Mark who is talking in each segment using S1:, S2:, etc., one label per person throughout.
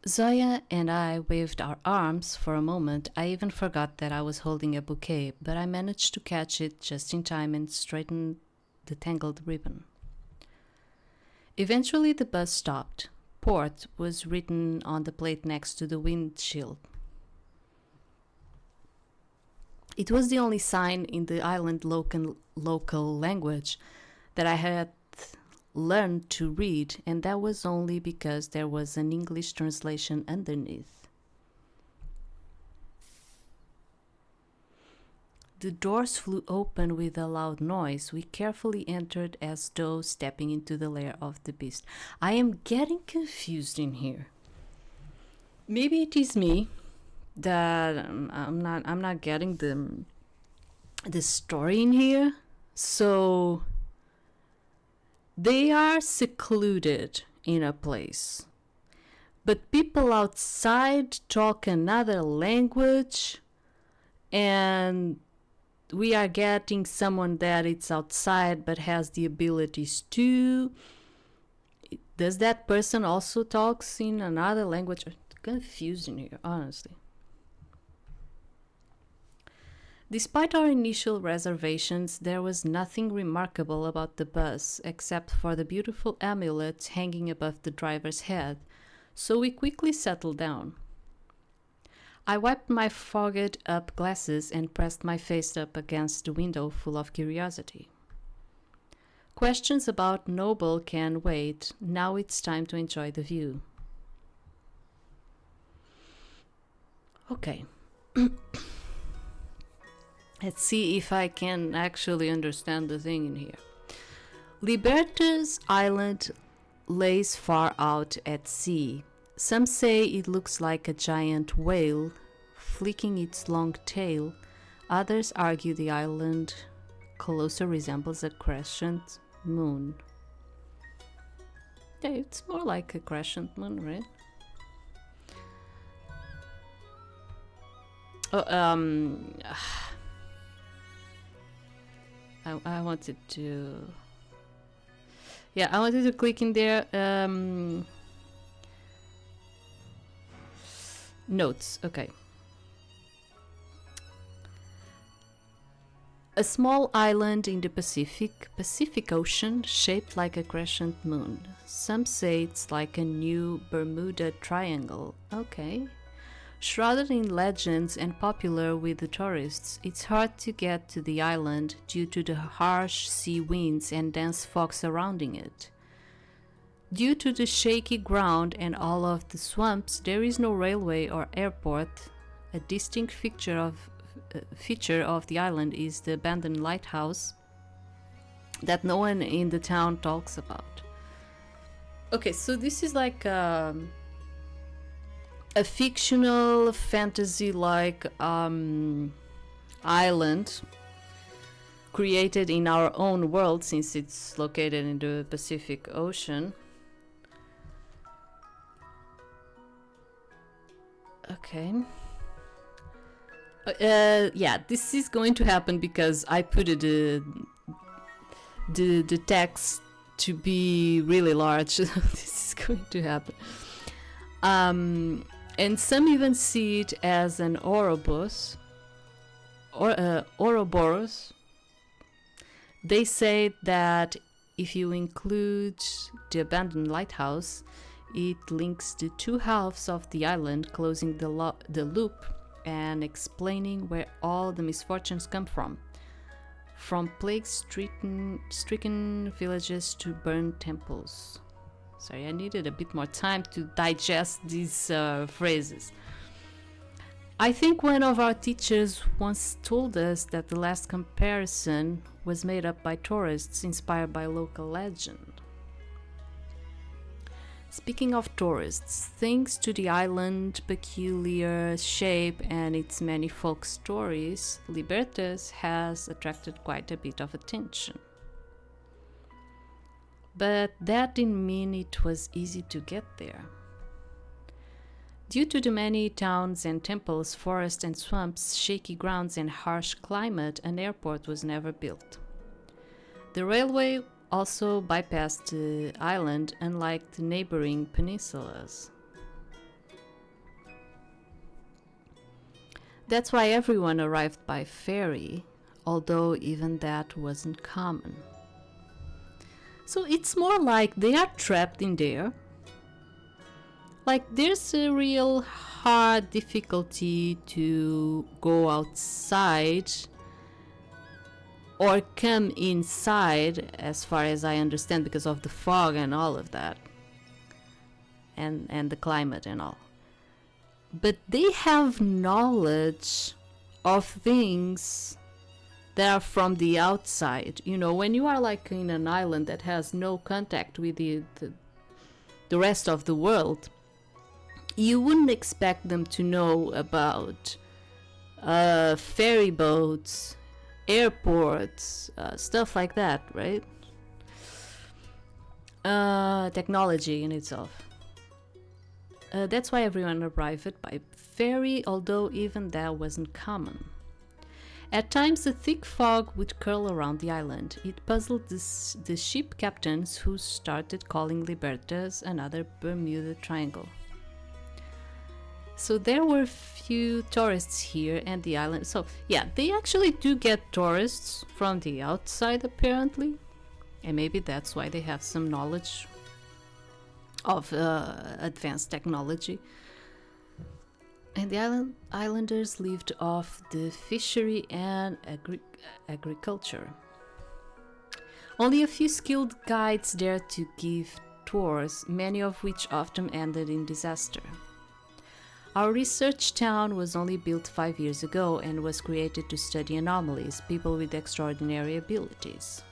S1: Zoya and I waved our arms for a moment. I even forgot that I was holding a bouquet, but I managed to catch it just in time and straighten the tangled ribbon. Eventually, the bus stopped. Port was written on the plate next to the windshield. It was the only sign in the island local language that I had learned to read, and that was only because there was an English translation underneath. The doors flew open with a loud noise. We carefully entered as though stepping into the lair of the beast. I am getting confused in here. Maybe it is me that I'm not getting the story in here. So they are secluded in a place, but people outside talk another language, and we are getting someone that it's outside but has the abilities to. Does that person also talks in another language? I'm confused in here, honestly. Despite our initial reservations, there was nothing remarkable about the bus except for the beautiful amulets hanging above the driver's head, so we quickly settled down. I wiped my fogged up glasses and pressed my face up against the window, full of curiosity. Questions about Noble can wait. Now it's time to enjoy the view. Okay. Let's see if I can actually understand the thing in here. Libertas Island lays far out at sea. Some say it looks like a giant whale flicking its long tail. Others argue the island closer resembles a crescent moon. Yeah, it's more like a crescent moon, right? I wanted to... Yeah, I wanted to click in there. Notes, okay. A small island in the Pacific Ocean, shaped like a crescent moon. Some say it's like a new Bermuda Triangle. Okay. Shrouded in legends and popular with the tourists, it's hard to get to the island due to the harsh sea winds and dense fog surrounding it. Due to the shaky ground and all of the swamps, there is no railway or airport. A distinct feature of the island is the abandoned lighthouse that no one in the town talks about. Okay, so this is like a fictional fantasy-like island created in our own world, since it's located in the Pacific Ocean. Okay. Yeah, this is going to happen because I put the text to be really large. This is going to happen. And some even see it as an Ouroboros. Ouroboros. They say that if you include the abandoned lighthouse, it links the two halves of the island, closing the loop and explaining where all the misfortunes come from plague-stricken villages to burned temples. Sorry, I needed a bit more time to digest these phrases. I think one of our teachers once told us that the last comparison was made up by tourists inspired by local legend. Speaking of tourists, thanks to the island's peculiar shape and its many folk stories, Libertas has attracted quite a bit of attention. But that didn't mean it was easy to get there. Due to the many towns and temples, forests and swamps, shaky grounds and harsh climate, an airport was never built. The railway also bypassed the island, unlike the neighboring peninsulas. That's why everyone arrived by ferry, although even that wasn't common. So it's more like they are trapped in there. Like there's a real hard difficulty to go outside or come inside, as far as I understand, because of the fog and all of that, and the climate and all. But they have knowledge of things that are from the outside. You know, when you are like in an island that has no contact with the rest of the world, you wouldn't expect them to know about ferry boats, airports, stuff like that, right? Technology in itself. That's why everyone arrived by ferry, although even that wasn't common. At times, a thick fog would curl around the island. It puzzled the ship captains, who started calling Libertas another Bermuda Triangle. So there were few tourists here and the island. So yeah, they actually do get tourists from the outside apparently. And maybe that's why they have some knowledge of advanced technology. And the islanders lived off the fishery and agriculture. Only a few skilled guides dared to give tours, many of which often ended in disaster. Our research town was only built 5 years ago and was created to study anomalies, people with extraordinary abilities.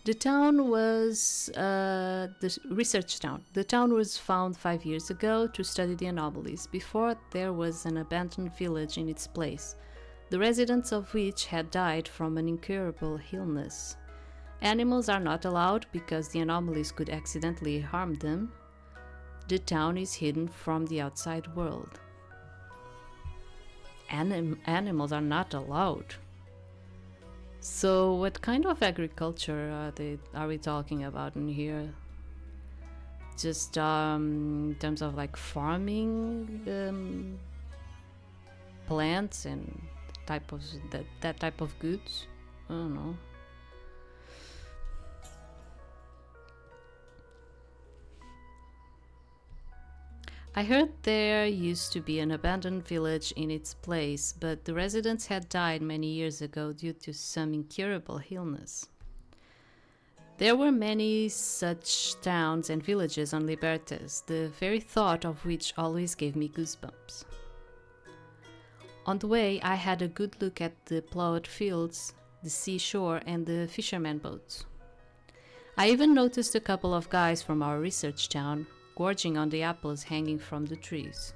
S1: The town was the research town. The town was found 5 years ago to study the anomalies. Before, there was an abandoned village in its place, the residents of which had died from an incurable illness. Animals are not allowed because the anomalies could accidentally harm them. The town is hidden from the outside world. Animals are not allowed. So what kind of agriculture are we talking about in here? Just in terms of like farming plants and type of that type of goods? I don't know. I heard there used to be an abandoned village in its place, but the residents had died many years ago due to some incurable illness. There were many such towns and villages on Libertas, the very thought of which always gave me goosebumps. On the way, I had a good look at the plowed fields, the seashore, and the fishermen boats. I even noticed a couple of guys from our research town gorging on the apples hanging from the trees.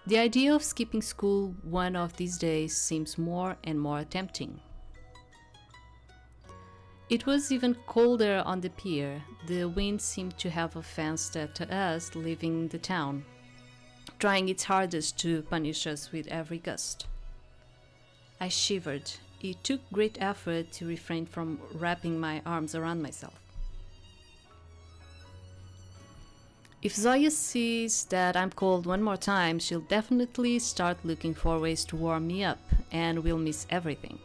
S1: The idea of skipping school one of these days seems more and more tempting. It was even colder on the pier. The wind seemed to have offensed at us leaving the town, trying its hardest to punish us with every gust. I shivered. It took great effort to refrain from wrapping my arms around myself. If Zoya sees that I'm cold one more time, she'll definitely start looking for ways to warm me up, and we'll miss everything.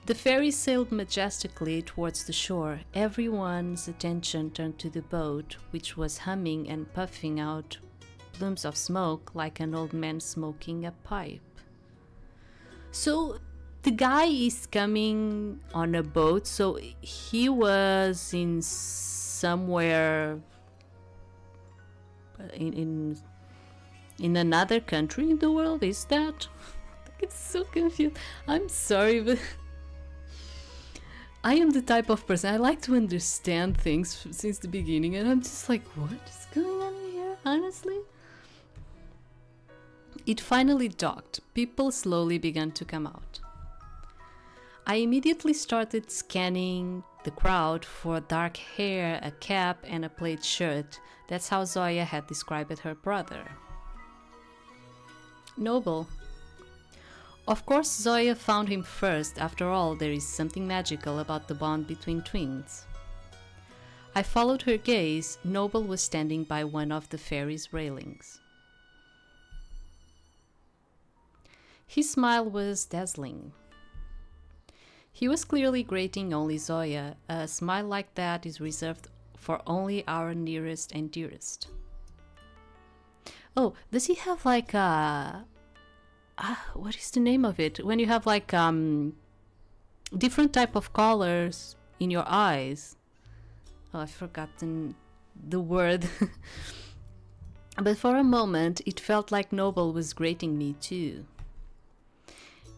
S1: The ferry sailed majestically towards the shore. Everyone's attention turned to the boat, which was humming and puffing out plumes of smoke like an old man smoking a pipe. So the guy is coming on a boat, so he was in somewhere in another country in the world, is that? It's so confused. I'm sorry, but I am the type of person, I like to understand things since the beginning, and I'm just like, what is going on here, honestly? It finally docked. People slowly began to come out. I immediately started scanning the crowd for dark hair, a cap, and a plaid shirt. That's how Zoya had described her brother. Noble. Of course, Zoya found him first. After all, there is something magical about the bond between twins. I followed her gaze. Noble was standing by one of the ferry's railings. His smile was dazzling. He was clearly greeting only Zoya. A smile like that is reserved for only our nearest and dearest. Oh, does he have like a... what is the name of it? When you have like different type of colors in your eyes. Oh, I've forgotten the word. But for a moment, it felt like Noble was greeting me too.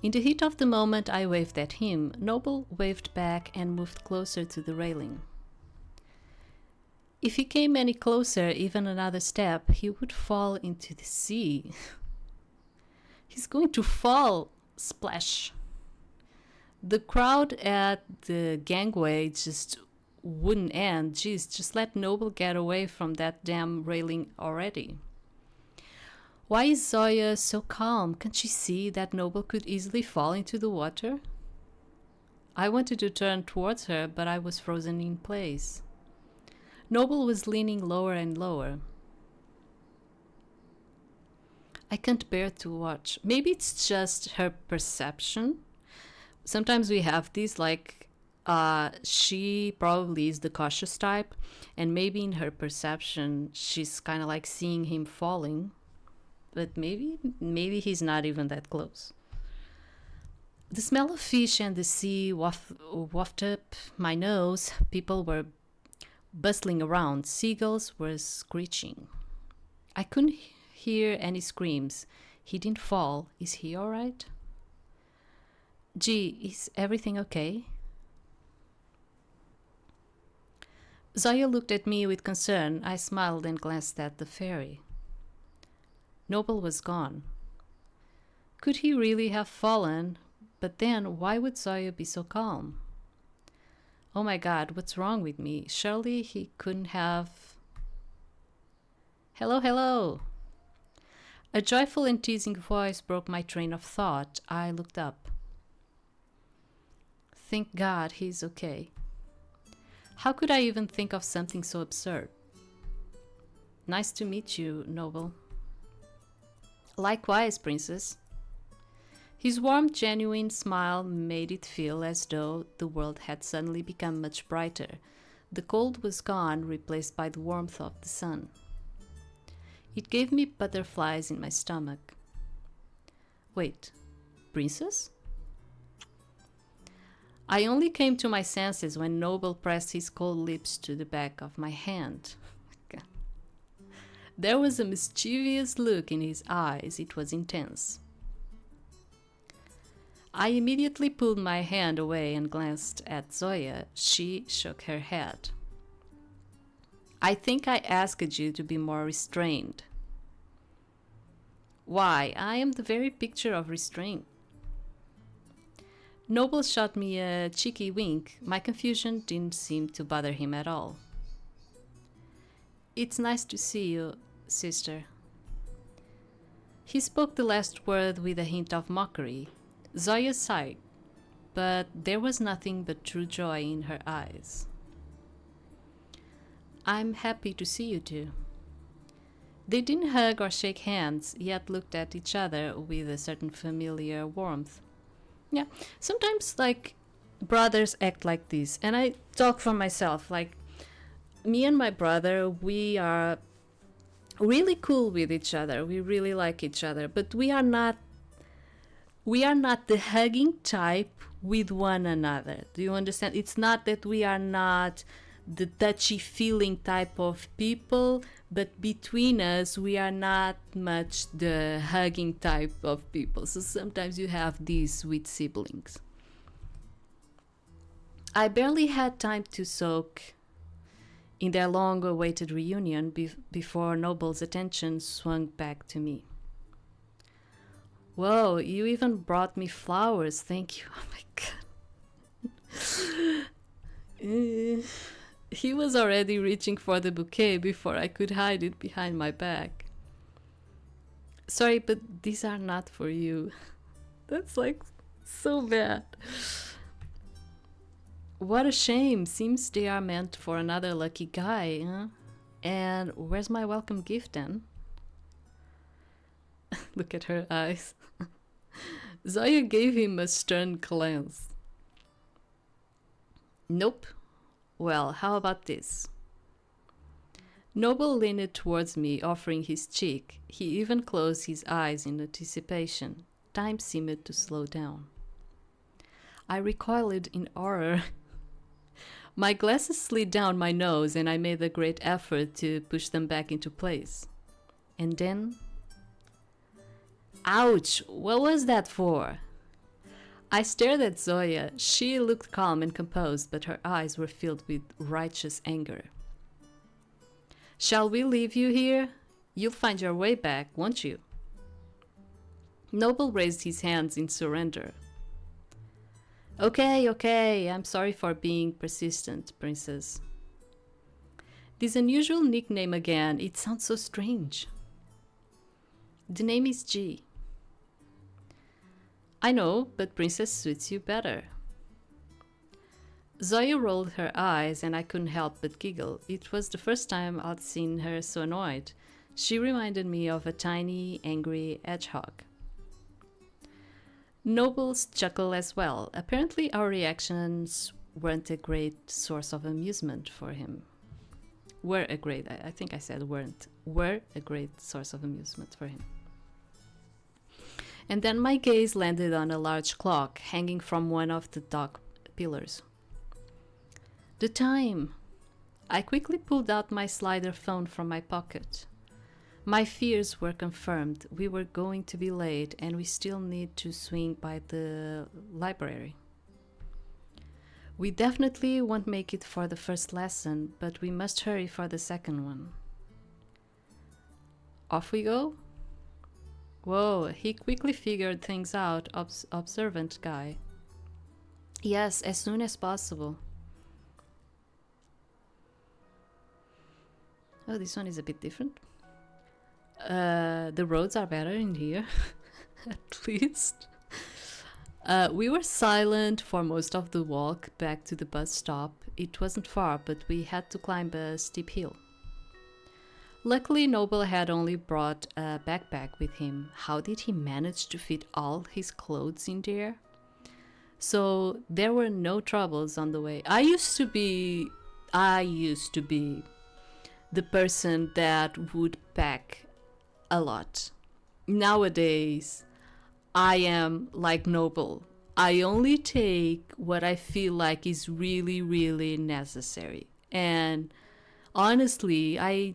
S1: In the heat of the moment, I waved at him. Noble waved back and moved closer to the railing. If he came any closer, even another step, he would fall into the sea. He's going to fall! Splash! The crowd at the gangway just wouldn't end. Jeez, just let Noble get away from that damn railing already. Why is Zoya so calm? Can't she see that Noble could easily fall into the water? I wanted to turn towards her, but I was frozen in place. Noble was leaning lower and lower. I can't bear to watch. Maybe it's just her perception. Sometimes we have these, like, she probably is the cautious type, and maybe in her perception, she's kind of like seeing him falling. But maybe he's not even that close. The smell of fish and the sea wafted up my nose. People were bustling around. Seagulls were screeching. I couldn't hear any screams. He didn't fall. Is he all right? Gee, is everything okay? Zoya looked at me with concern. I smiled and glanced at the fairy. Noble was gone. Could he really have fallen? But then, why would Zoya be so calm? Oh my God, what's wrong with me? Surely he couldn't have... Hello, hello! A joyful and teasing voice broke my train of thought. I looked up. Thank God he's okay. How could I even think of something so absurd? Nice to meet you, Noble. Likewise, Princess. His warm, genuine smile made it feel as though the world had suddenly become much brighter. The cold was gone, replaced by the warmth of the sun. It gave me butterflies in my stomach. Wait, Princess? I only came to my senses when Noble pressed his cold lips to the back of my hand. There was a mischievous look in his eyes. It was intense. I immediately pulled my hand away and glanced at Zoya. She shook her head. I think I asked you to be more restrained. Why, I am the very picture of restraint. Noble shot me a cheeky wink. My confusion didn't seem to bother him at all. It's nice to see you, sister. He spoke the last word with a hint of mockery. Zoya sighed, but there was nothing but true joy in her eyes. I'm happy to see you too. They didn't hug or shake hands, yet looked at each other with a certain familiar warmth. Yeah, sometimes, like, brothers act like this, and I talk for myself. Like, me and my brother, we are really cool with each other. We really like each other, but we are not the hugging type with one another. Do you understand? It's not that we are not the touchy feeling type of people, but between us we are not much the hugging type of people. So sometimes you have this with siblings. I barely had time to soak in their long-awaited reunion before Noble's attention swung back to me. Whoa, you even brought me flowers. Thank you. Oh my God. He was already reaching for the bouquet before I could hide it behind my back. Sorry, but these are not for you. That's like so bad. What a shame. Seems they are meant for another lucky guy, huh? And where's my welcome gift then? Look at her eyes. Zoya gave him a stern glance. Nope. Well, how about this? Noble leaned towards me, offering his cheek. He even closed his eyes in anticipation. Time seemed to slow down. I recoiled in horror. My glasses slid down my nose, and I made a great effort to push them back into place. And then... Ouch! What was that for? I stared at Zoya. She looked calm and composed, but her eyes were filled with righteous anger. Shall we leave you here? You'll find your way back, won't you? Noble raised his hands in surrender. Okay, I'm sorry for being persistent, Princess. This unusual nickname again, it sounds so strange. The name is G. I know, but Princess suits you better. Zoya rolled her eyes and I couldn't help but giggle. It was the first time I'd seen her so annoyed. She reminded me of a tiny, angry hedgehog. Nobles chuckled as well. Apparently our reactions weren't a great source of amusement for him. Were a great source of amusement for him. And then my gaze landed on a large clock hanging from one of the dock pillars. The time! I quickly pulled out my slider phone from my pocket. My fears were confirmed. We were going to be late and we still need to swing by the library. We definitely won't make it for the first lesson, but we must hurry for the second one. Off we go? Whoa, he quickly figured things out, observant guy. Yes, as soon as possible. Oh, this one is a bit different. The roads are better in here, at least. We were silent for most of the walk back to the bus stop. It wasn't far, but we had to climb a steep hill. Luckily, Noble had only brought a backpack with him. How did he manage to fit all his clothes in there? So there were no troubles on the way. I used to be the person that would pack a lot. Nowadays, I am like Noble. I only take what I feel like is really, really necessary. And honestly, I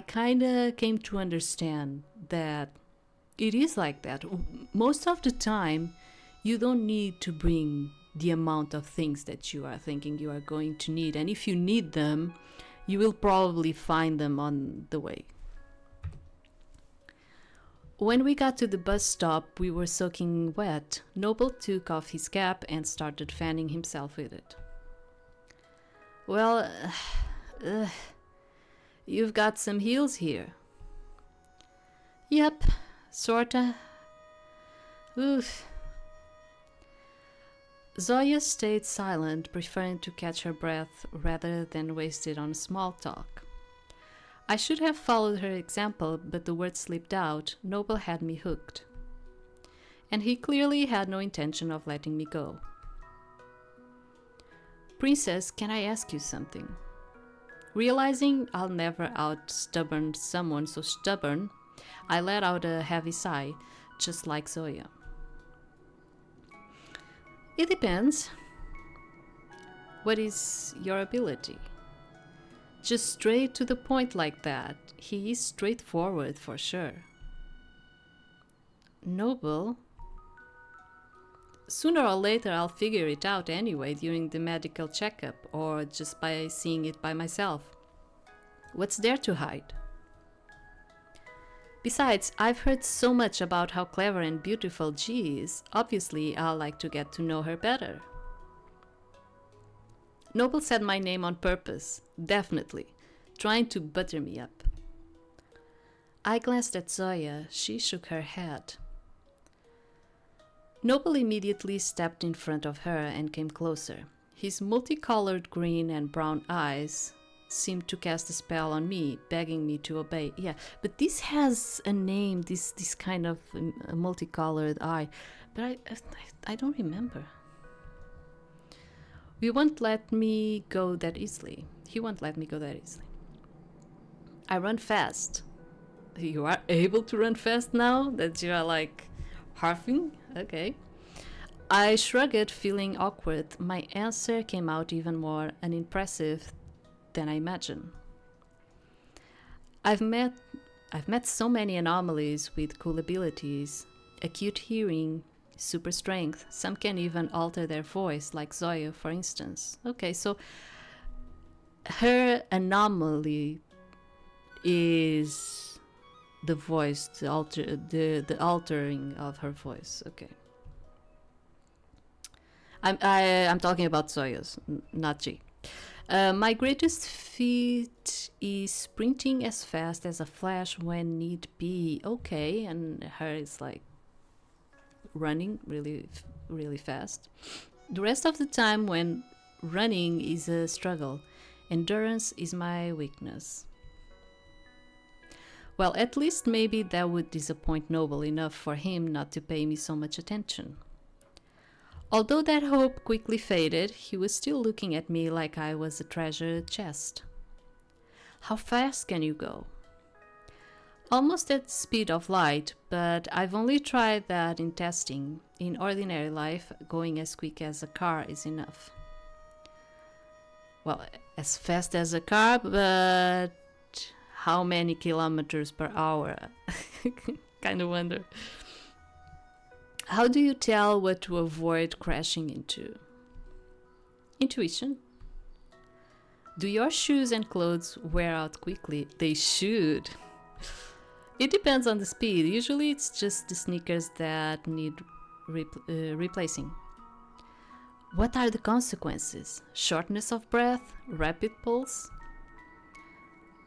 S1: kind of came to understand that it is like that. Most of the time, you don't need to bring the amount of things that you are thinking you are going to need. And if you need them, you will probably find them on the way. When we got to the bus stop, we were soaking wet. Noble took off his cap and started fanning himself with it. Well, you've got some heels here. Yep, sorta. Oof. Zoya stayed silent, preferring to catch her breath rather than waste it on small talk. I should have followed her example, but the words slipped out. Noble had me hooked. And he clearly had no intention of letting me go. Princess, can I ask you something? Realizing I'll never out-stubborn someone so stubborn, I let out a heavy sigh, just like Zoya. It depends. What is your ability? Just straight to the point like that. He is straightforward for sure. Noble? Sooner or later I'll figure it out anyway during the medical checkup or just by seeing it by myself. What's there to hide? Besides, I've heard so much about how clever and beautiful G is. Obviously, I'll like to get to know her better. Noble said my name on purpose, definitely, trying to butter me up. I glanced at Zoya. She shook her head. Noble immediately stepped in front of her and came closer. His multicolored green and brown eyes seemed to cast a spell on me, begging me to obey. Yeah, but this has a name, this kind of multicolored eye, but I don't remember. We won't let me go that easily. He won't let me go that easily. I run fast. You are able to run fast now that you are like harping? Okay. I shrugged, feeling awkward. My answer came out even more unimpressive than I imagined. I've met so many anomalies with cool abilities, acute hearing, super strength. Some can even alter their voice, like Zoya, for instance. Okay, so her anomaly is the voice, the altering of her voice. Okay. I'm talking about Zoya's, not G. My greatest feat is sprinting as fast as a flash when need be. Okay, and her is like running really fast. The rest of the time when running is a struggle. Endurance is my weakness. Well, at least maybe that would disappoint Noble enough for him not to pay me so much attention. Although that hope quickly faded, he was still looking at me like I was a treasure chest. How fast can you go? Almost at the speed of light, but I've only tried that in testing. In ordinary life, going as quick as a car is enough. Well, as fast as a car, but how many kilometers per hour? Kind of wonder. How do you tell what to avoid crashing into? Intuition. Do your shoes and clothes wear out quickly? They should. It depends on the speed. Usually it's just the sneakers that need replacing. What are the consequences? Shortness of breath? Rapid pulse?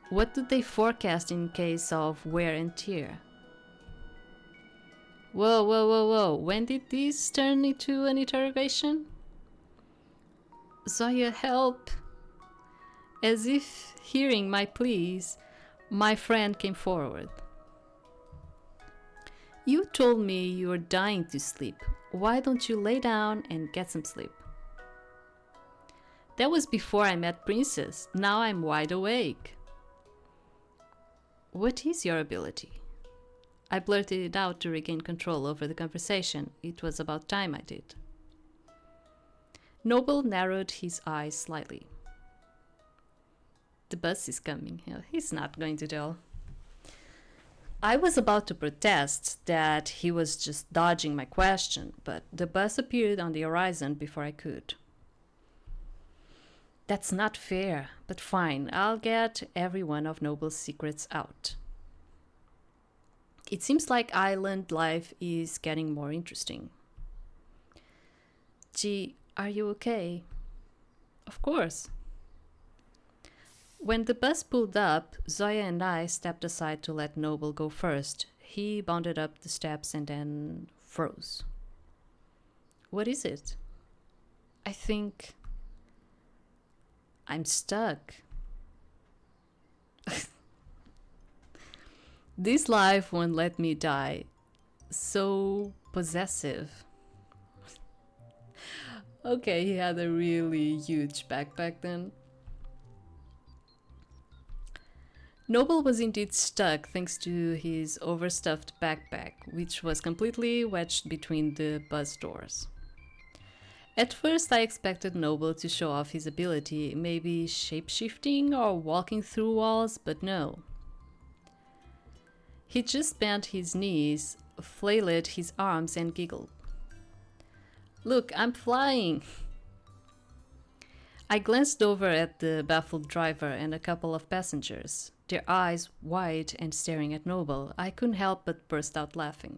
S1: What do they forecast in case of wear and tear? Whoa. When did this turn into an interrogation? Zoya, help! As if hearing my pleas, my friend came forward. You told me you were dying to sleep. Why don't you lay down and get some sleep? That was before I met Princess. Now I'm wide awake. What is your ability? I blurted it out to regain control over the conversation. It was about time I did. Noble narrowed his eyes slightly. The bus is coming. He's not going to tell. I was about to protest that he was just dodging my question, but the bus appeared on the horizon before I could. That's not fair, but fine. I'll get every one of Noble's secrets out. It seems like island life is getting more interesting. Gee, are you okay? Of course. When the bus pulled up, Zoya and I stepped aside to let Noble go first. He bounded up the steps and then froze. What is it? I think I'm stuck. This life won't let me die. So possessive. Okay, he had a really huge backpack then. Noble was indeed stuck thanks to his overstuffed backpack, which was completely wedged between the bus doors. At first I expected Noble to show off his ability, maybe shape-shifting or walking through walls, but no. He just bent his knees, flailed his arms and giggled. Look, I'm flying! I glanced over at the baffled driver and a couple of passengers, their eyes wide and staring at Noble. I couldn't help but burst out laughing.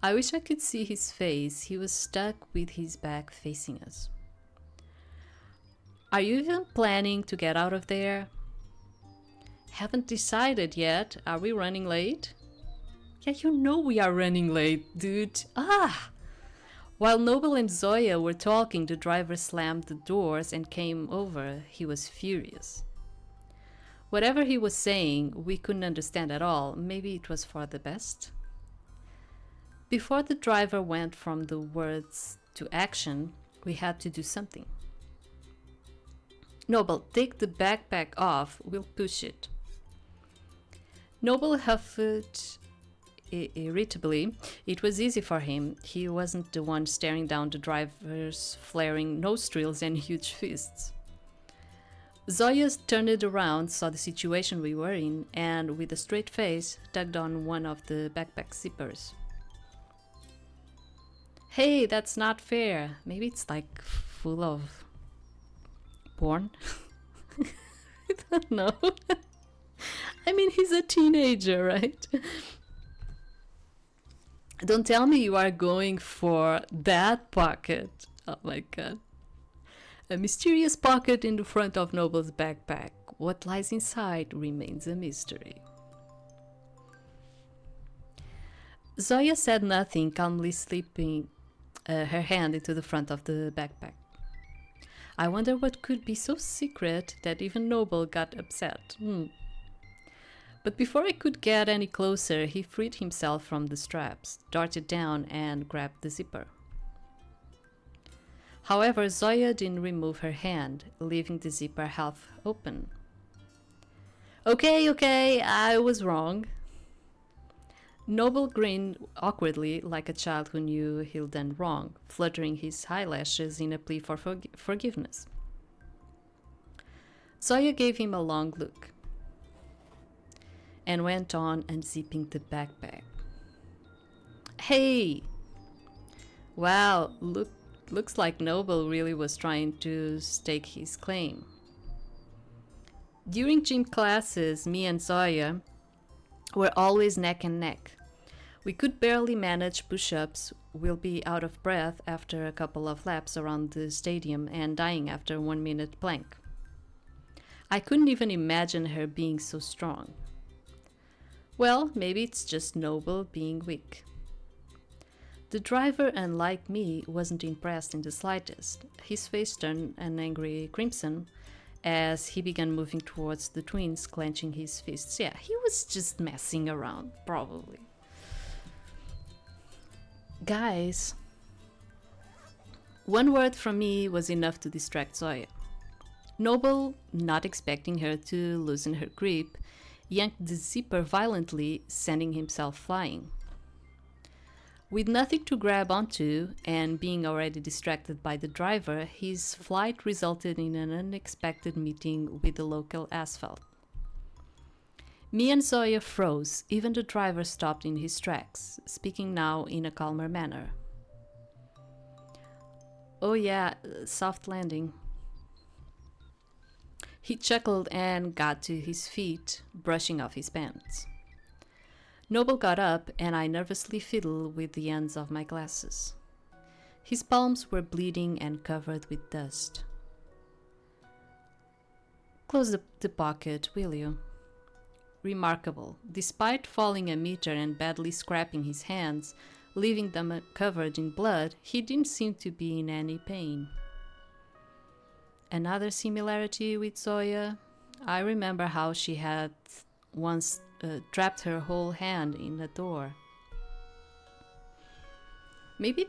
S1: I wish I could see his face. He was stuck with his back facing us. Are you even planning to get out of there? Haven't decided yet. Are we running late? Yeah, you know we are running late, dude. While Noble and Zoya were talking, the driver slammed the doors and came over. He was furious. Whatever he was saying, we couldn't understand at all. Maybe it was for the best. Before the driver went from the words to action, we had to do something. Noble, take the backpack off. We'll push it. Noble huffed irritably. It was easy for him. He wasn't the one staring down the driver's flaring nostrils and huge fists. Zoya turned it around, saw the situation we were in, and with a straight face, tugged on one of the backpack zippers. Hey, that's not fair. Maybe it's like full of porn? I don't know. I mean, he's a teenager, right? Don't tell me you are going for that pocket. Oh my god. A mysterious pocket in the front of Noble's backpack. What lies inside remains a mystery. Zoya said nothing, calmly slipping her hand into the front of the backpack. I wonder what could be so secret that even Noble got upset. But before I could get any closer, he freed himself from the straps, darted down, and grabbed the zipper. However, Zoya didn't remove her hand, leaving the zipper half open. Okay, I was wrong. Noble grinned awkwardly like a child who knew he'd done wrong, fluttering his eyelashes in a plea for forgiveness. Zoya gave him a long look and went on unzipping the backpack. Hey! Wow, looks like Noble really was trying to stake his claim. During gym classes, me and Zoya were always neck and neck. We could barely manage push-ups. We'll be out of breath after a couple of laps around the stadium and dying after 1 minute plank. I couldn't even imagine her being so strong. Well, maybe it's just Noble being weak. The driver, unlike me, wasn't impressed in the slightest. His face turned an angry crimson as he began moving towards the twins, clenching his fists. Yeah, he was just messing around, probably. Guys, one word from me was enough to distract Zoya. Noble, not expecting her to loosen her grip, yanked the zipper violently, sending himself flying. With nothing to grab onto, and being already distracted by the driver, his flight resulted in an unexpected meeting with the local asphalt. Me and Zoya froze. Even the driver stopped in his tracks, speaking now in a calmer manner. Oh yeah, soft landing. He chuckled and got to his feet, brushing off his pants. Noble got up, and I nervously fiddled with the ends of my glasses. His palms were bleeding and covered with dust. Close the pocket, will you? Remarkable. Despite falling a meter and badly scraping his hands, leaving them covered in blood, he didn't seem to be in any pain. Another similarity with Zoya, I remember how she had once trapped her whole hand in a door. Maybe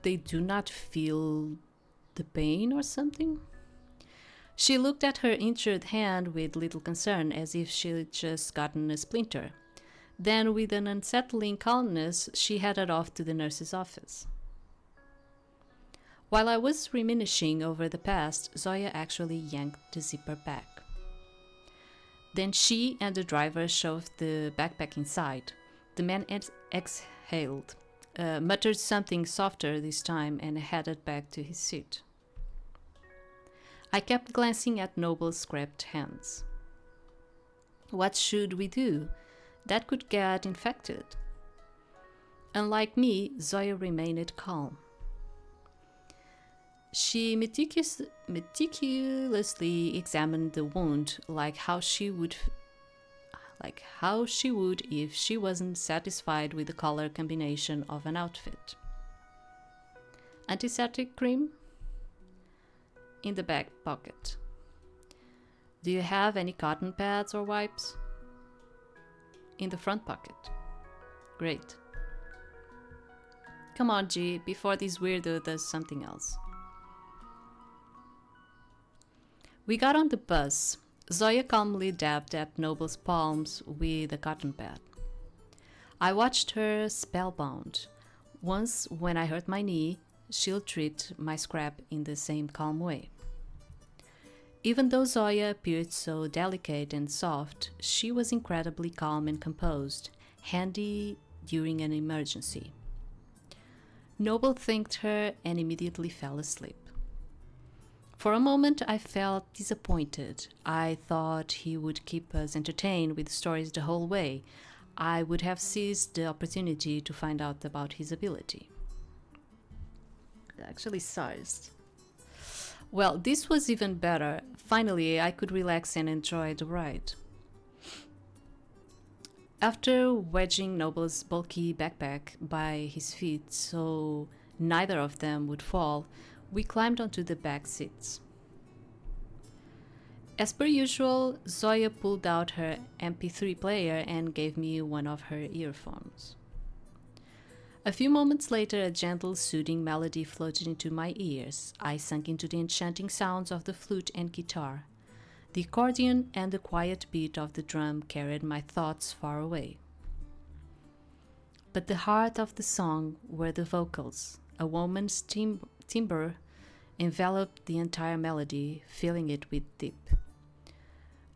S1: they do not feel the pain or something? She looked at her injured hand with little concern, as if she'd just gotten a splinter. Then, with an unsettling calmness, she headed off to the nurse's office. While I was reminiscing over the past, Zoya actually yanked the zipper back. Then she and the driver shoved the backpack inside. The man exhaled, muttered something softer this time, and headed back to his seat. I kept glancing at Noble's scrapped hands. What should we do? That could get infected. Unlike me, Zoya remained calm. She meticulously examined the wound, like how she would if she wasn't satisfied with the color combination of an outfit. Antiseptic cream? In the back pocket. Do you have any cotton pads or wipes? In the front pocket. Great. Come on, G, before this weirdo does something else. We got on the bus. Zoya calmly dabbed at Noble's palms with a cotton pad. I watched her spellbound. Once, when I hurt my knee, she'll treat my scrap in the same calm way. Even though Zoya appeared so delicate and soft, she was incredibly calm and composed, handy during an emergency. Noble thanked her and immediately fell asleep. For a moment I felt disappointed. I thought he would keep us entertained with stories the whole way. I would have seized the opportunity to find out about his ability. Actually, SARS. Well, this was even better. Finally, I could relax and enjoy the ride. After wedging Noble's bulky backpack by his feet so neither of them would fall, we climbed onto the back seats. As per usual, Zoya pulled out her MP3 player and gave me one of her earphones. A few moments later, a gentle, soothing melody floated into my ears. I sank into the enchanting sounds of the flute and guitar. The accordion and the quiet beat of the drum carried my thoughts far away. But the heart of the song were the vocals. A woman's timbre enveloped the entire melody, filling it with deep.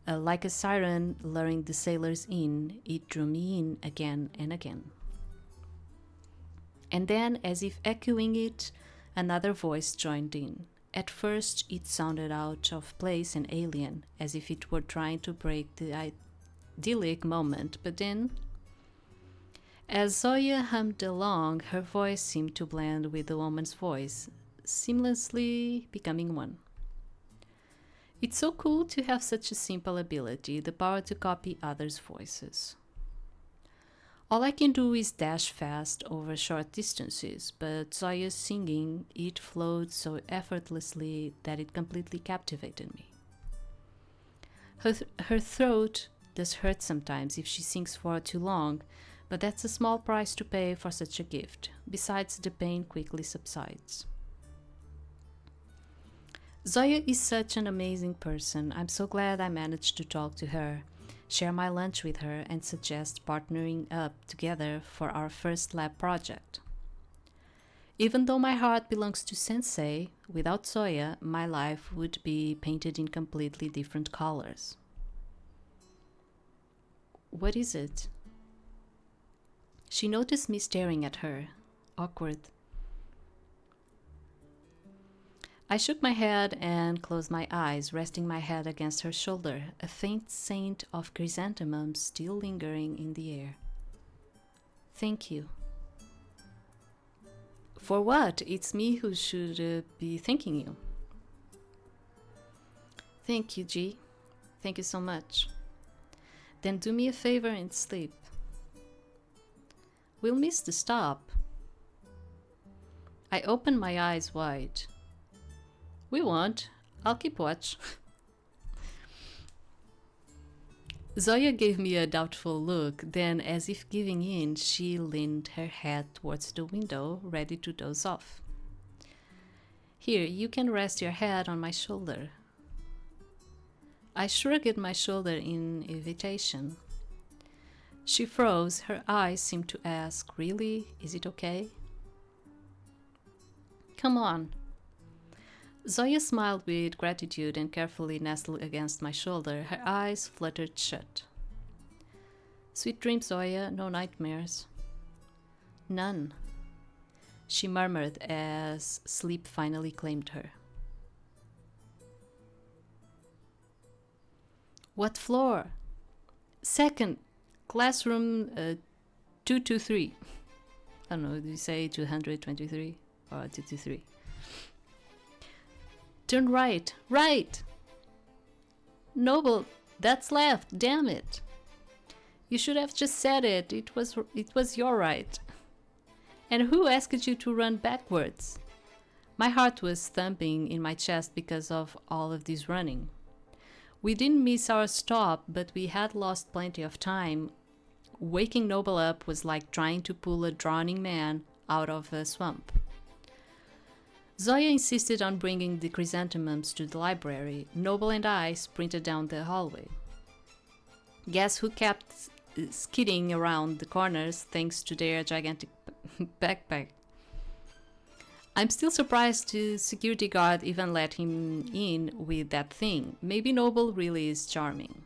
S1: Like a siren luring the sailors in, it drew me in again and again. And then, as if echoing it, another voice joined in. At first, it sounded out of place and alien, as if it were trying to break the idyllic moment, but then, as Zoya hummed along, her voice seemed to blend with the woman's voice, seamlessly becoming one. It's so cool to have such a simple ability, the power to copy others' voices. All I can do is dash fast over short distances, but Zoya's singing, it flowed so effortlessly that it completely captivated me. Her throat does hurt sometimes if she sings for too long, but that's a small price to pay for such a gift. Besides, the pain quickly subsides. Zoya is such an amazing person. I'm so glad I managed to talk to her, share my lunch with her, and suggest partnering up together for our first lab project. Even though my heart belongs to Sensei, without Zoya, my life would be painted in completely different colors. What is it? She noticed me staring at her, awkward. I shook my head and closed my eyes, resting my head against her shoulder, a faint scent of chrysanthemum still lingering in the air. Thank you. For what? It's me who should be thanking you. Thank you, G. Thank you so much. Then do me a favor and sleep. We'll miss the stop. I opened my eyes wide. We won't. I'll keep watch. Zoya gave me a doubtful look, then, as if giving in, she leaned her head towards the window, ready to doze off. Here, you can rest your head on my shoulder. I shrugged my shoulder in invitation. She froze, her eyes seemed to ask, really? Is it okay? Come on. Zoya smiled with gratitude and carefully nestled against my shoulder. Her eyes fluttered shut. Sweet dreams, Zoya, no nightmares. None, she murmured as sleep finally claimed her. What floor? Second, classroom 223. I don't know, do you say 223 or 223? Turn right, right! Noble, that's left, damn it! You should have just said it, it was your right. And who asked you to run backwards? My heart was thumping in my chest because of all of this running. We didn't miss our stop, but we had lost plenty of time. Waking Noble up was like trying to pull a drowning man out of a swamp. Zoya insisted on bringing the chrysanthemums to the library. Noble and I sprinted down the hallway. Guess who kept skidding around the corners thanks to their gigantic backpack? I'm still surprised the security guard even let him in with that thing. Maybe Noble really is charming.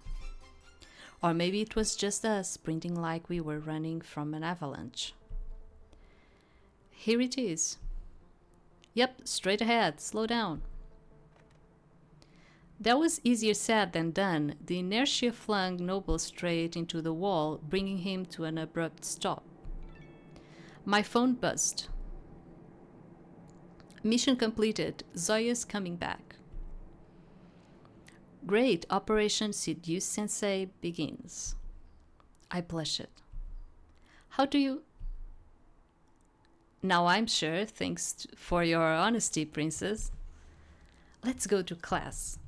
S1: Or maybe it was just us sprinting like we were running from an avalanche. Here it is. Yep, straight ahead, slow down. That was easier said than done. The inertia flung Noble straight into the wall, bringing him to an abrupt stop. My phone buzzed. Mission completed. Zoya's coming back. Great, Operation Seduce Sensei begins. I blushed. How do you... Now I'm sure, thanks for your honesty, princess. Let's go to class.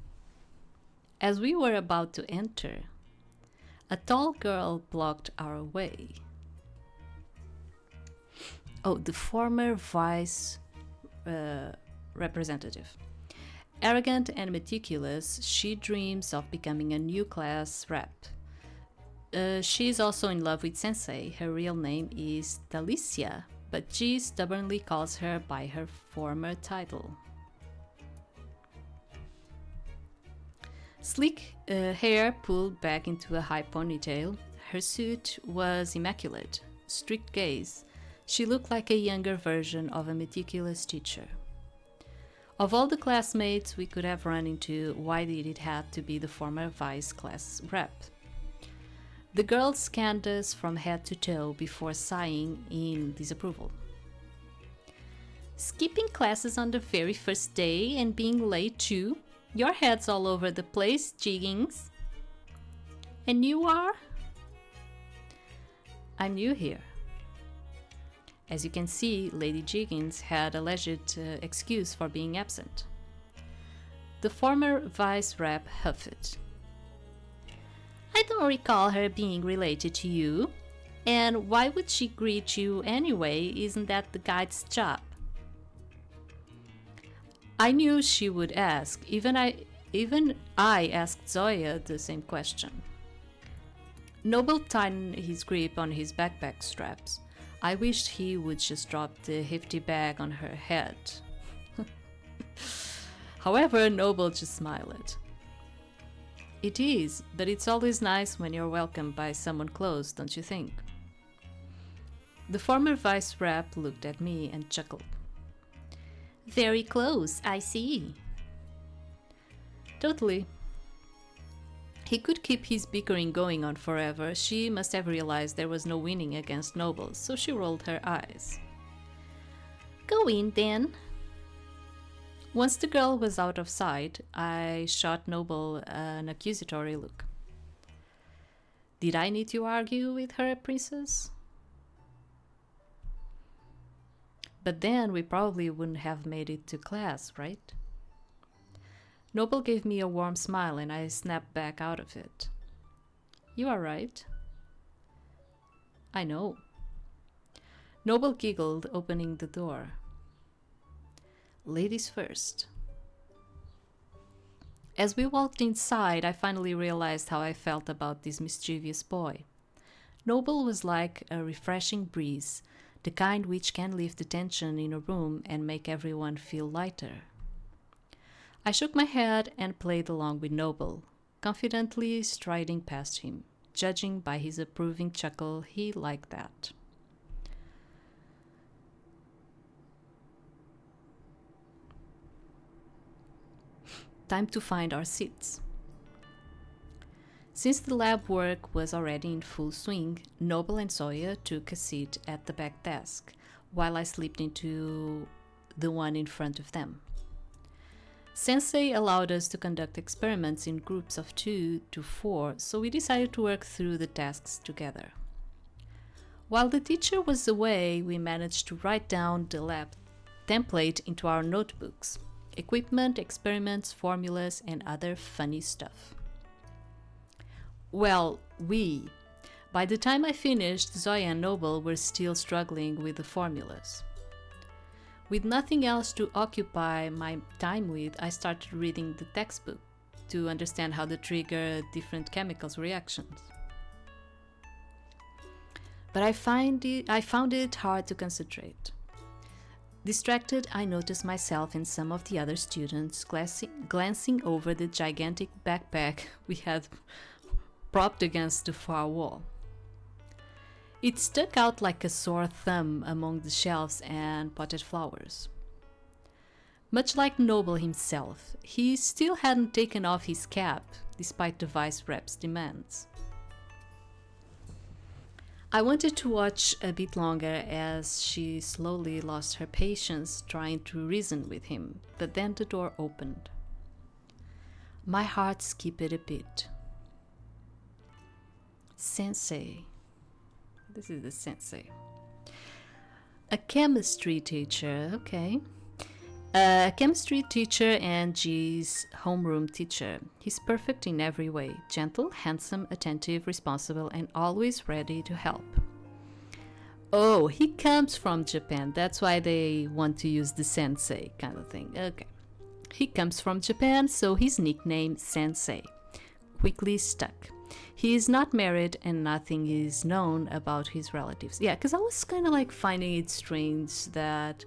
S1: As we were about to enter, a tall girl blocked our way. Oh, the former vice representative. Arrogant and meticulous, she dreams of becoming a new class rep. She is also in love with Sensei. Her real name is Dalicia, but she stubbornly calls her by her former title. Sleek hair pulled back into a high ponytail. Her suit was immaculate. Strict gaze. She looked like a younger version of a meticulous teacher. Of all the classmates we could have run into, why did it have to be the former vice class rep? The girl scanned us from head to toe before sighing in disapproval. Skipping classes on the very first day and being late too? Your head's all over the place, Jiggins. And you are? I'm new here. As you can see, Lady Jiggins had a legit excuse for being absent. The former vice rep huffed. I don't recall her being related to you. And why would she greet you anyway? Isn't that the guide's job? I knew she would ask. Even I asked Zoya the same question. Noble tightened his grip on his backpack straps. I wished he would just drop the hefty bag on her head. However, Noble just smiled. It is, but it's always nice when you're welcomed by someone close, don't you think? The former vice rep looked at me and chuckled. Very close, I see. Totally. He could keep his bickering going on forever. She must have realized there was no winning against Noble, so she rolled her eyes. Go in, then. Once the girl was out of sight, I shot Noble an accusatory look. Did I need to argue with her, princess? But then we probably wouldn't have made it to class, right? Noble gave me a warm smile and I snapped back out of it. You are right. I know. Noble giggled, opening the door. Ladies first. As we walked inside, I finally realized how I felt about this mischievous boy. Noble was like a refreshing breeze, the kind which can lift the tension in a room and make everyone feel lighter. I shook my head and played along with Noble, confidently striding past him. Judging by his approving chuckle, he liked that. Time to find our seats. Since the lab work was already in full swing, Noble and Zoya took a seat at the back desk, while I slipped into the one in front of them. Sensei allowed us to conduct experiments in groups of 2 to 4, so we decided to work through the tasks together. While the teacher was away, we managed to write down the lab template into our notebooks. Equipment, experiments, formulas, and other funny stuff. Well, by the time I finished, Zoya and Noble were still struggling with the formulas. With nothing else to occupy my time with, I started reading the textbook to understand how to trigger different chemicals reactions. But I found it hard to concentrate. Distracted, I noticed myself and some of the other students glancing over the gigantic backpack we had propped against the far wall. It stuck out like a sore thumb among the shelves and potted flowers. Much like Noble himself, he still hadn't taken off his cap, despite the vice rep's demands. I wanted to watch a bit longer as she slowly lost her patience trying to reason with him, but then the door opened. My heart skipped a beat. Sensei. This is the sensei. A chemistry teacher, okay. A chemistry teacher and G's homeroom teacher. He's perfect in every way. Gentle, handsome, attentive, responsible, and always ready to help. Oh, he comes from Japan. That's why they want to use the sensei kind of thing. Okay. He comes from Japan, so his nickname Sensei quickly stuck. He is not married and nothing is known about his relatives. Yeah, because I was kind of like finding it strange that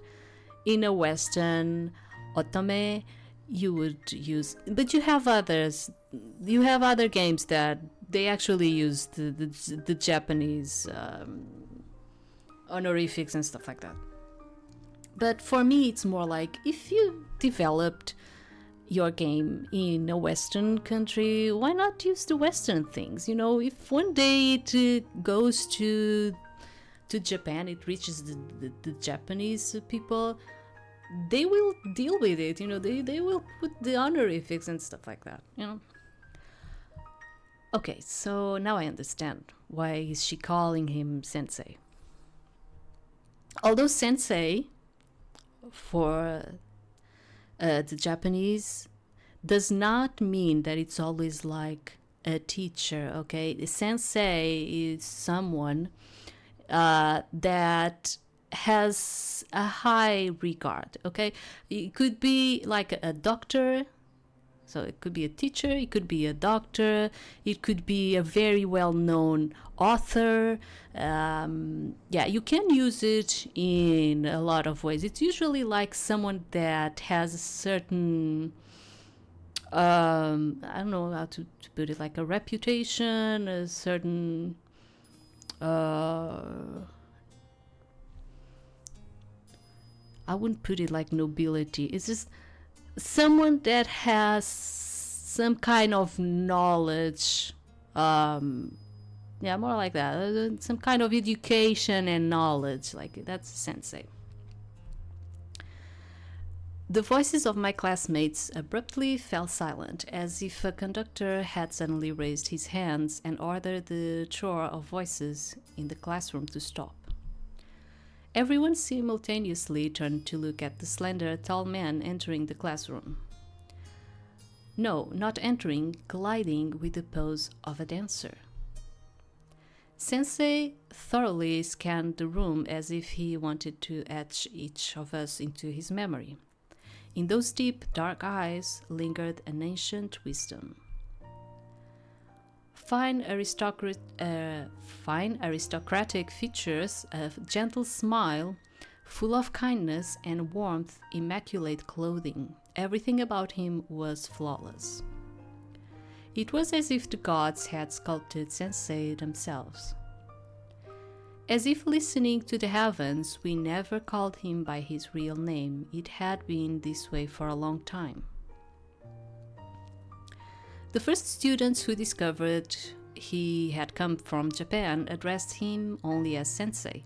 S1: in a Western otome you would use, but you have other games that they actually use the Japanese honorifics and stuff like that. But for me, it's more like if you developed your game in a Western country, why not use the Western things? You know, if one day it goes to Japan, it reaches the Japanese people, they will deal with it. You know, they will put the honorifics and stuff like that. You know. Okay, so now I understand why is she calling him sensei. Although sensei for the Japanese does not mean that it's always like a teacher, okay? The sensei is someone that has a high regard, okay? It could be like a doctor, so it could be a teacher, it could be a doctor, it could be a very well-known author. Yeah, you can use it in a lot of ways. It's usually like someone that has a certain, I don't know how to put it, like a reputation, a certain, I wouldn't put it like nobility. It's just someone that has some kind of knowledge, yeah, more like that, some kind of education and knowledge, like that's a sensei. The voices of my classmates abruptly fell silent, as if a conductor had suddenly raised his hands and ordered the roar of voices in the classroom to stop. Everyone simultaneously turned to look at the slender, tall man entering the classroom. No, not entering, gliding with the pose of a dancer. Sensei thoroughly scanned the room as if he wanted to etch each of us into his memory. In those deep, dark eyes lingered an ancient wisdom. Fine aristocratic features, a gentle smile, full of kindness and warmth, immaculate clothing. Everything about him was flawless. It was as if the gods had sculpted Sensei themselves. As if listening to the heavens, we never called him by his real name. It had been this way for a long time. The first students who discovered he had come from Japan addressed him only as Sensei.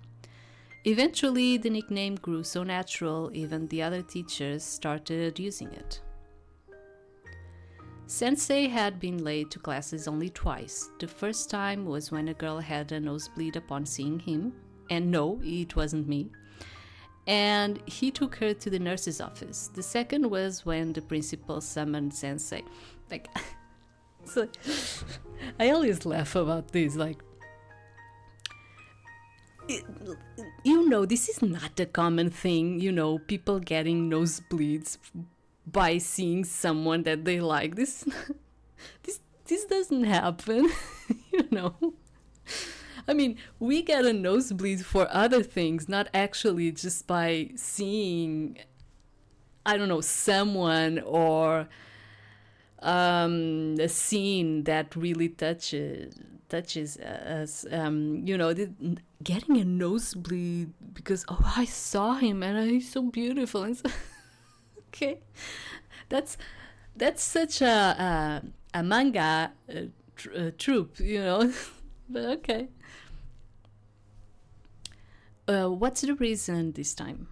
S1: Eventually, the nickname grew so natural, even the other teachers started using it. Sensei had been late to classes only twice. The first time was when a girl had a nosebleed upon seeing him, and no, it wasn't me. and he took her to the nurse's office. The second was when the principal summoned Sensei. Like, so I always laugh about this. Like, this is not a common thing. People getting nosebleeds by seeing someone that they like. This doesn't happen. I mean, we get a nosebleed for other things, not actually just by seeing, I don't know, someone or a scene that really touches us. Getting a nosebleed because, oh, I saw him and he's so beautiful. And so okay, that's such a manga trope, but okay. What's the reason this time?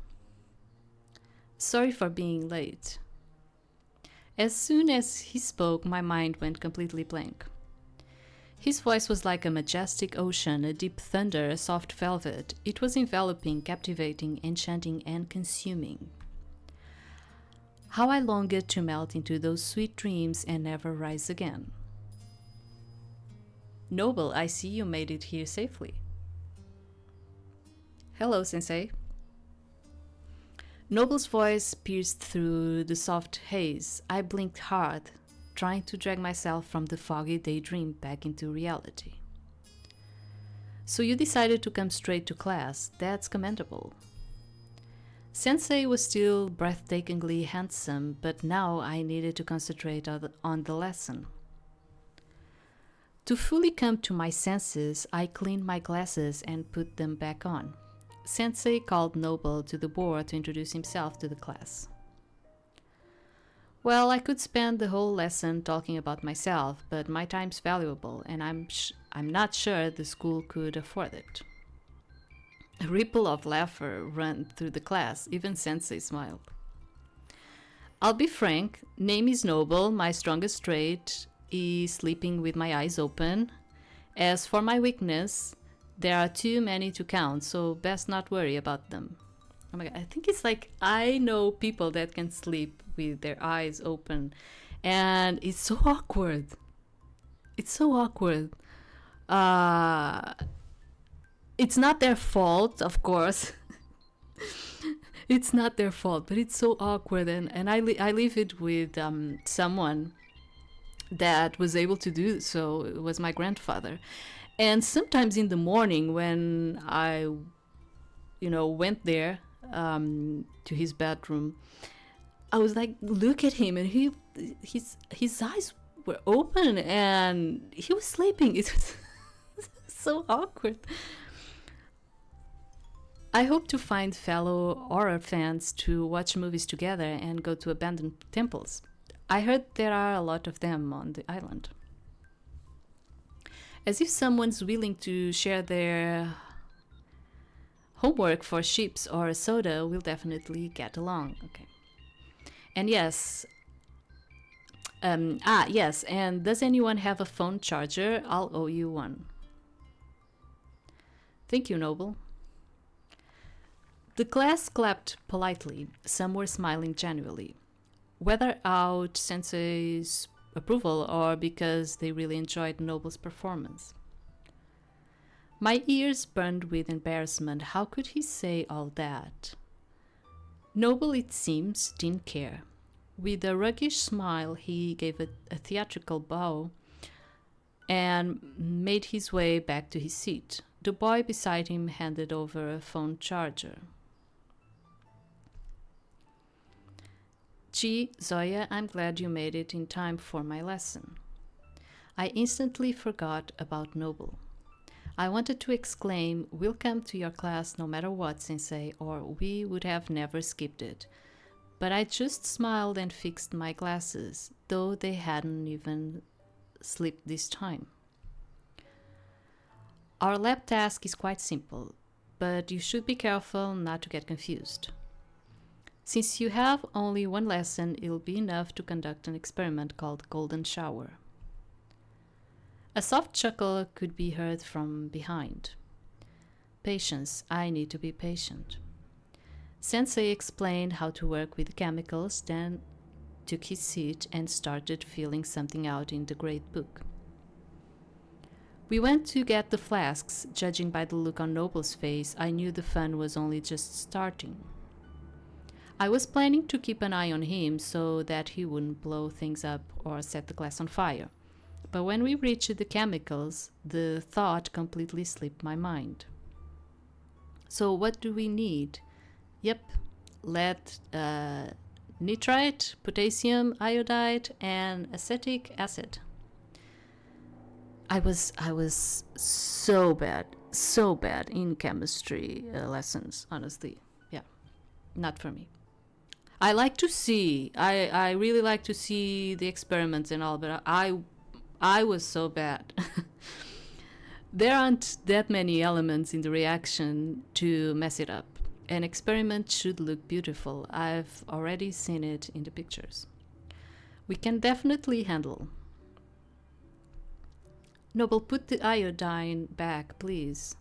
S1: Sorry for being late. As soon as he spoke, my mind went completely blank. His voice was like a majestic ocean, a deep thunder, a soft velvet. It was enveloping, captivating, enchanting, and consuming. How I longed to melt into those sweet dreams and never rise again. Noble, I see you made it here safely. Hello, Sensei. Noble's voice pierced through the soft haze. I blinked hard, trying to drag myself from the foggy daydream back into reality. So you decided to come straight to class. That's commendable. Sensei was still breathtakingly handsome, but now I needed to concentrate on the lesson. To fully come to my senses, I cleaned my glasses and put them back on. Sensei called Noble to the board to introduce himself to the class. Well, I could spend the whole lesson talking about myself, but my time's valuable, and I'm not sure the school could afford it. A ripple of laughter ran through the class. Even Sensei smiled. I'll be frank, name is Noble. My strongest trait is sleeping with my eyes open. As for my weakness, there are too many to count, so best not worry about them. Oh my god, I think it's like I know people that can sleep with their eyes open, and it's so awkward. It's so awkward. It's not their fault, of course. It's not their fault, but it's so awkward, and I leave it with someone that was able to do so. It was my grandfather. And sometimes in the morning when I went there to his bedroom, I was like, look at him, and his eyes were open and he was sleeping. It was so awkward. I hope to find fellow horror fans to watch movies together and go to abandoned temples. I heard there are a lot of them on the island. As if someone's willing to share their homework for chips or a soda, we'll definitely get along. Okay. And yes, and does anyone have a phone charger? I'll owe you one. Thank you, Noble. The class clapped politely. Some were smiling genuinely, whether out Sensei's approval or because they really enjoyed Noble's performance. My ears burned with embarrassment. How could he say all that? Noble, it seems, didn't care. With a roguish smile, he gave a theatrical bow and made his way back to his seat. The boy beside him handed over a phone charger. Gee, Zoya, I'm glad you made it in time for my lesson. I instantly forgot about Noble. I wanted to exclaim, we'll come to your class no matter what, Sensei, or we would have never skipped it. But I just smiled and fixed my glasses, though they hadn't even slipped this time. Our lab task is quite simple, but you should be careful not to get confused. Since you have only one lesson, it'll be enough to conduct an experiment called Golden Shower. A soft chuckle could be heard from behind. Patience, I need to be patient. Sensei explained how to work with the chemicals, then took his seat and started filling something out in the great book. We went to get the flasks. Judging by the look on Noble's face, I knew the fun was only just starting. I was planning to keep an eye on him so that he wouldn't blow things up or set the glass on fire. But when we reached the chemicals, the thought completely slipped my mind. So what do we need? Yep, lead nitrite, potassium iodide, and acetic acid. I was so bad in chemistry lessons, honestly. Yeah, not for me. I really like to see the experiments and all, but I was so bad. There aren't that many elements in the reaction to mess it up. An experiment should look beautiful. I've already seen it in the pictures. We can definitely handle. Noble, put the iodine back, please.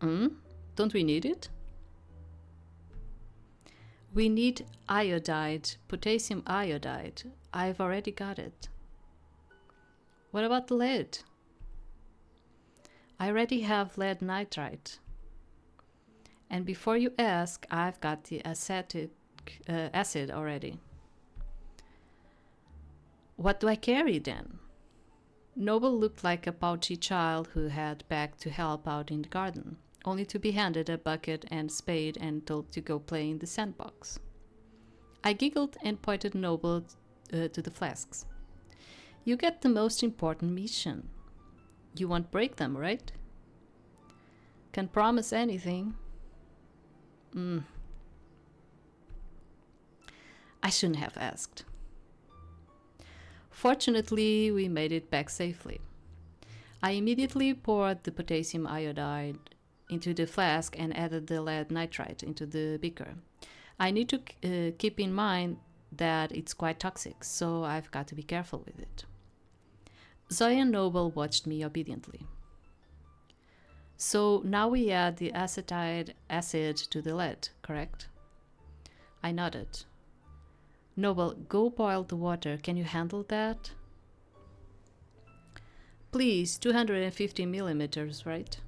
S1: Don't we need it? We need iodide, potassium iodide. I've already got it. What about the lead? I already have lead nitrite. And before you ask, I've got the acetic acid already. What do I carry then? Noble looked like a pouchy child who had begged to help out in the garden, only to be handed a bucket and spade and told to go play in the sandbox. I giggled and pointed Noble to the flasks. You get the most important mission. You won't break them, right? Can't promise anything. I shouldn't have asked. Fortunately, we made it back safely. I immediately poured the potassium iodide into the flask and added the lead nitrite into the beaker. I need to keep in mind that it's quite toxic, so I've got to be careful with it. Zoe and Noble watched me obediently. So now we add the acetic acid to the lead, correct? I nodded. Noble, go boil the water. Can you handle that? Please, 250 millimeters, right?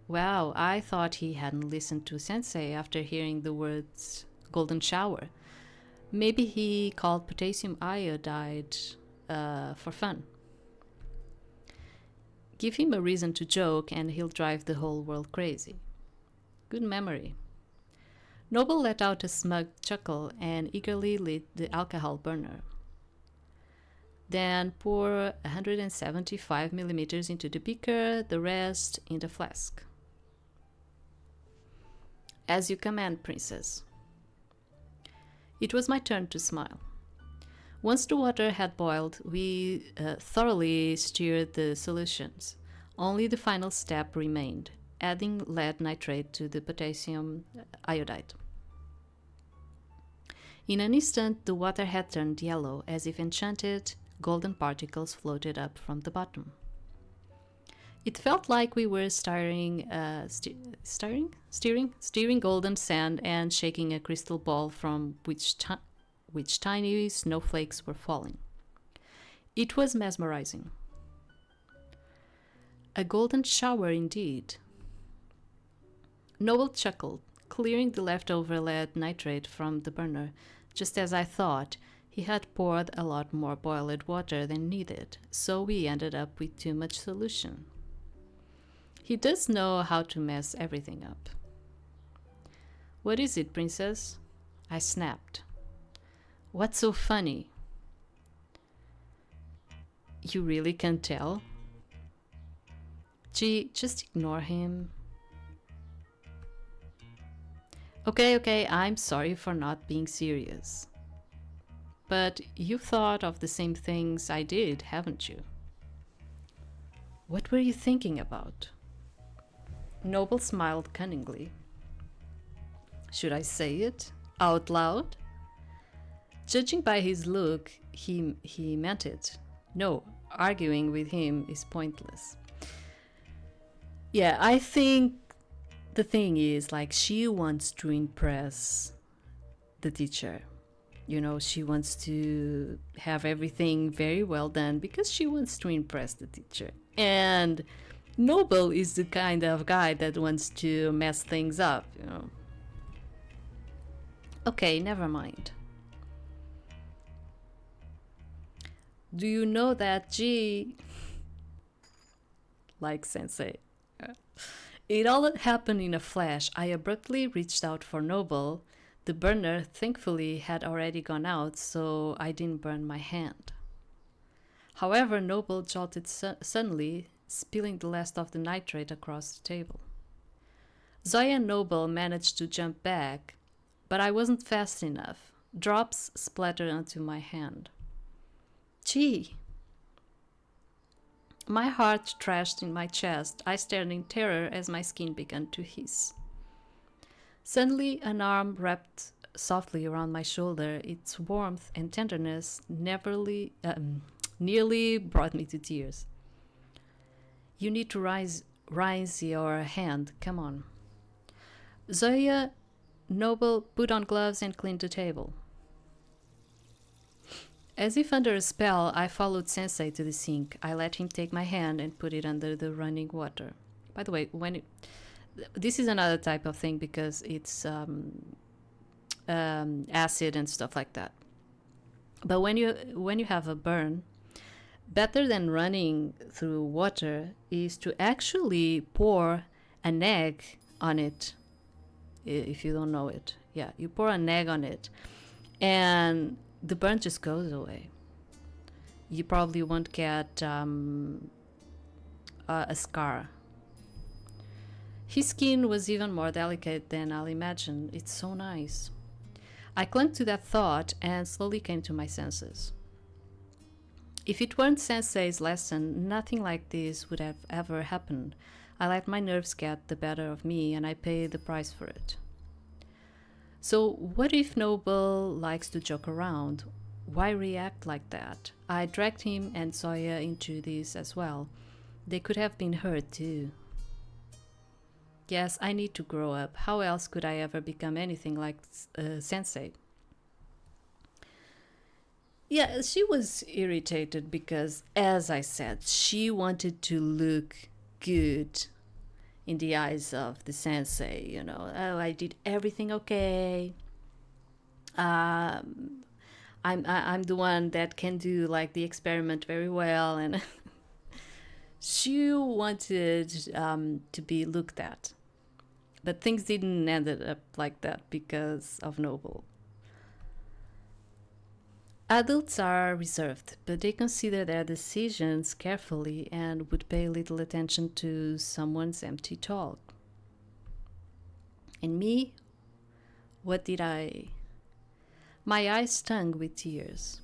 S1: Wow, I thought he hadn't listened to Sensei after hearing the words golden shower. Maybe he called potassium iodide for fun. Give him a reason to joke and he'll drive the whole world crazy. Good memory. Noble let out a smug chuckle and eagerly lit the alcohol burner. Then pour 175 millimeters into the beaker, the rest in the flask. As you command, Princess. It was my turn to smile. Once the water had boiled, we thoroughly stirred the solutions. Only the final step remained, adding lead nitrate to the potassium iodide. In an instant, the water had turned yellow. As if enchanted, golden particles floated up from the bottom. It felt like we were steering golden sand and shaking a crystal ball from which tiny snowflakes were falling. It was mesmerizing. A golden shower indeed. Noble chuckled, clearing the leftover lead nitrate from the burner. Just as I thought, he had poured a lot more boiled water than needed, so we ended up with too much solution. He does know how to mess everything up. What is it, Princess? I snapped. What's so funny? You really can't tell? Gee, just ignore him. Okay, I'm sorry for not being serious. But you've thought of the same things I did, haven't you? What were you thinking about? Noble smiled cunningly. Should I say it out loud? Judging by his look, he meant it. No, arguing with him is pointless. Yeah, I think The thing is, like, she wants to impress the teacher. You know, she wants to have everything very well done because she wants to impress the teacher. And Noble is the kind of guy that wants to mess things up, you know. Okay, never mind. Do you know that G, like Sensei? It all happened in a flash. I abruptly reached out for Noble. The burner, thankfully, had already gone out, so I didn't burn my hand. However, Noble jolted suddenly, spilling the last of the nitrate across the table. Zoya and Noble managed to jump back, but I wasn't fast enough. Drops splattered onto my hand. Gee! My heart thrashed in my chest. I stared in terror as my skin began to hiss. Suddenly, an arm wrapped softly around my shoulder. Its warmth and tenderness nearly brought me to tears. You need to rise your hand. Come on. Zoya, Noble put on gloves and cleaned the table. As if under a spell, I followed Sensei to the sink. I let him take my hand and put it under the running water. By the way, this is another type of thing because it's acid and stuff like that. But when you have a burn, better than running through water is to actually pour an egg on it. If you don't know it, yeah, you pour an egg on it, and the burn just goes away. You probably won't get a scar. His skin was even more delicate than I'll imagine. It's so nice. I clung to that thought and slowly came to my senses. If it weren't Sensei's lesson, nothing like this would have ever happened. I let my nerves get the better of me and I paid the price for it. So what if Noble likes to joke around? Why react like that? I dragged him and Zoya into this as well. They could have been hurt too. Yes, I need to grow up. How else could I ever become anything like Sensei? Yeah, she was irritated because, as I said, she wanted to look good in the eyes of the Sensei, you know. Oh, I did everything okay. I'm the one that can do like the experiment very well, and she wanted to be looked at. But things didn't end up like that because of Noble. Adults are reserved, but they consider their decisions carefully and would pay little attention to someone's empty talk. And me? What did I? My eyes stung with tears.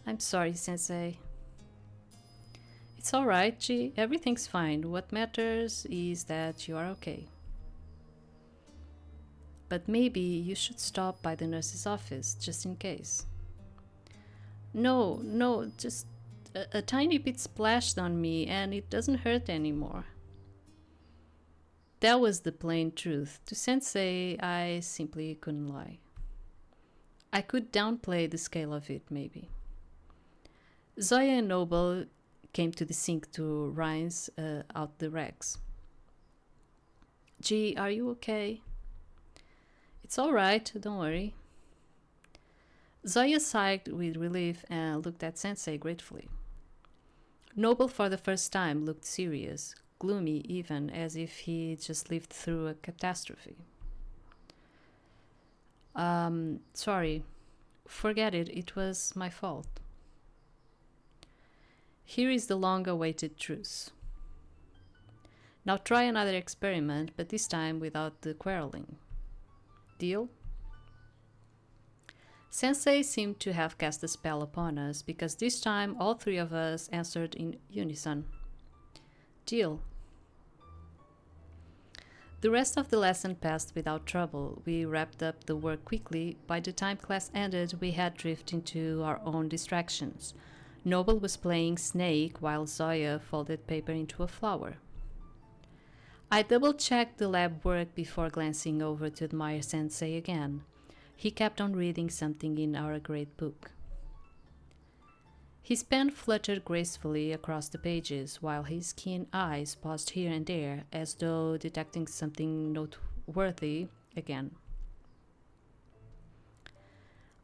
S1: I'm sorry, Sensei. It's alright, G. Everything's fine. What matters is that you are okay. But maybe you should stop by the nurse's office, just in case. No, just a tiny bit splashed on me and it doesn't hurt anymore. That was the plain truth. To Sensei, I simply couldn't lie. I could downplay the scale of it, maybe. Zoya and Noble came to the sink to rinse out the rags. Gee, are you okay? It's all right, don't worry. Zoya sighed with relief and looked at Sensei gratefully. Noble, for the first time, looked serious, gloomy even, as if he just lived through a catastrophe. Sorry. Forget it, it was my fault. Here is the long-awaited truce. Now try another experiment, but this time without the quarreling. Deal? Sensei seemed to have cast a spell upon us, because this time all three of us answered in unison. Deal. The rest of the lesson passed without trouble. We wrapped up the work quickly. By the time class ended, we had drifted into our own distractions. Noble was playing Snake while Zoya folded paper into a flower. I double-checked the lab work before glancing over to admire Sensei again. He kept on reading something in our grade book. His pen fluttered gracefully across the pages, while his keen eyes paused here and there, as though detecting something noteworthy again.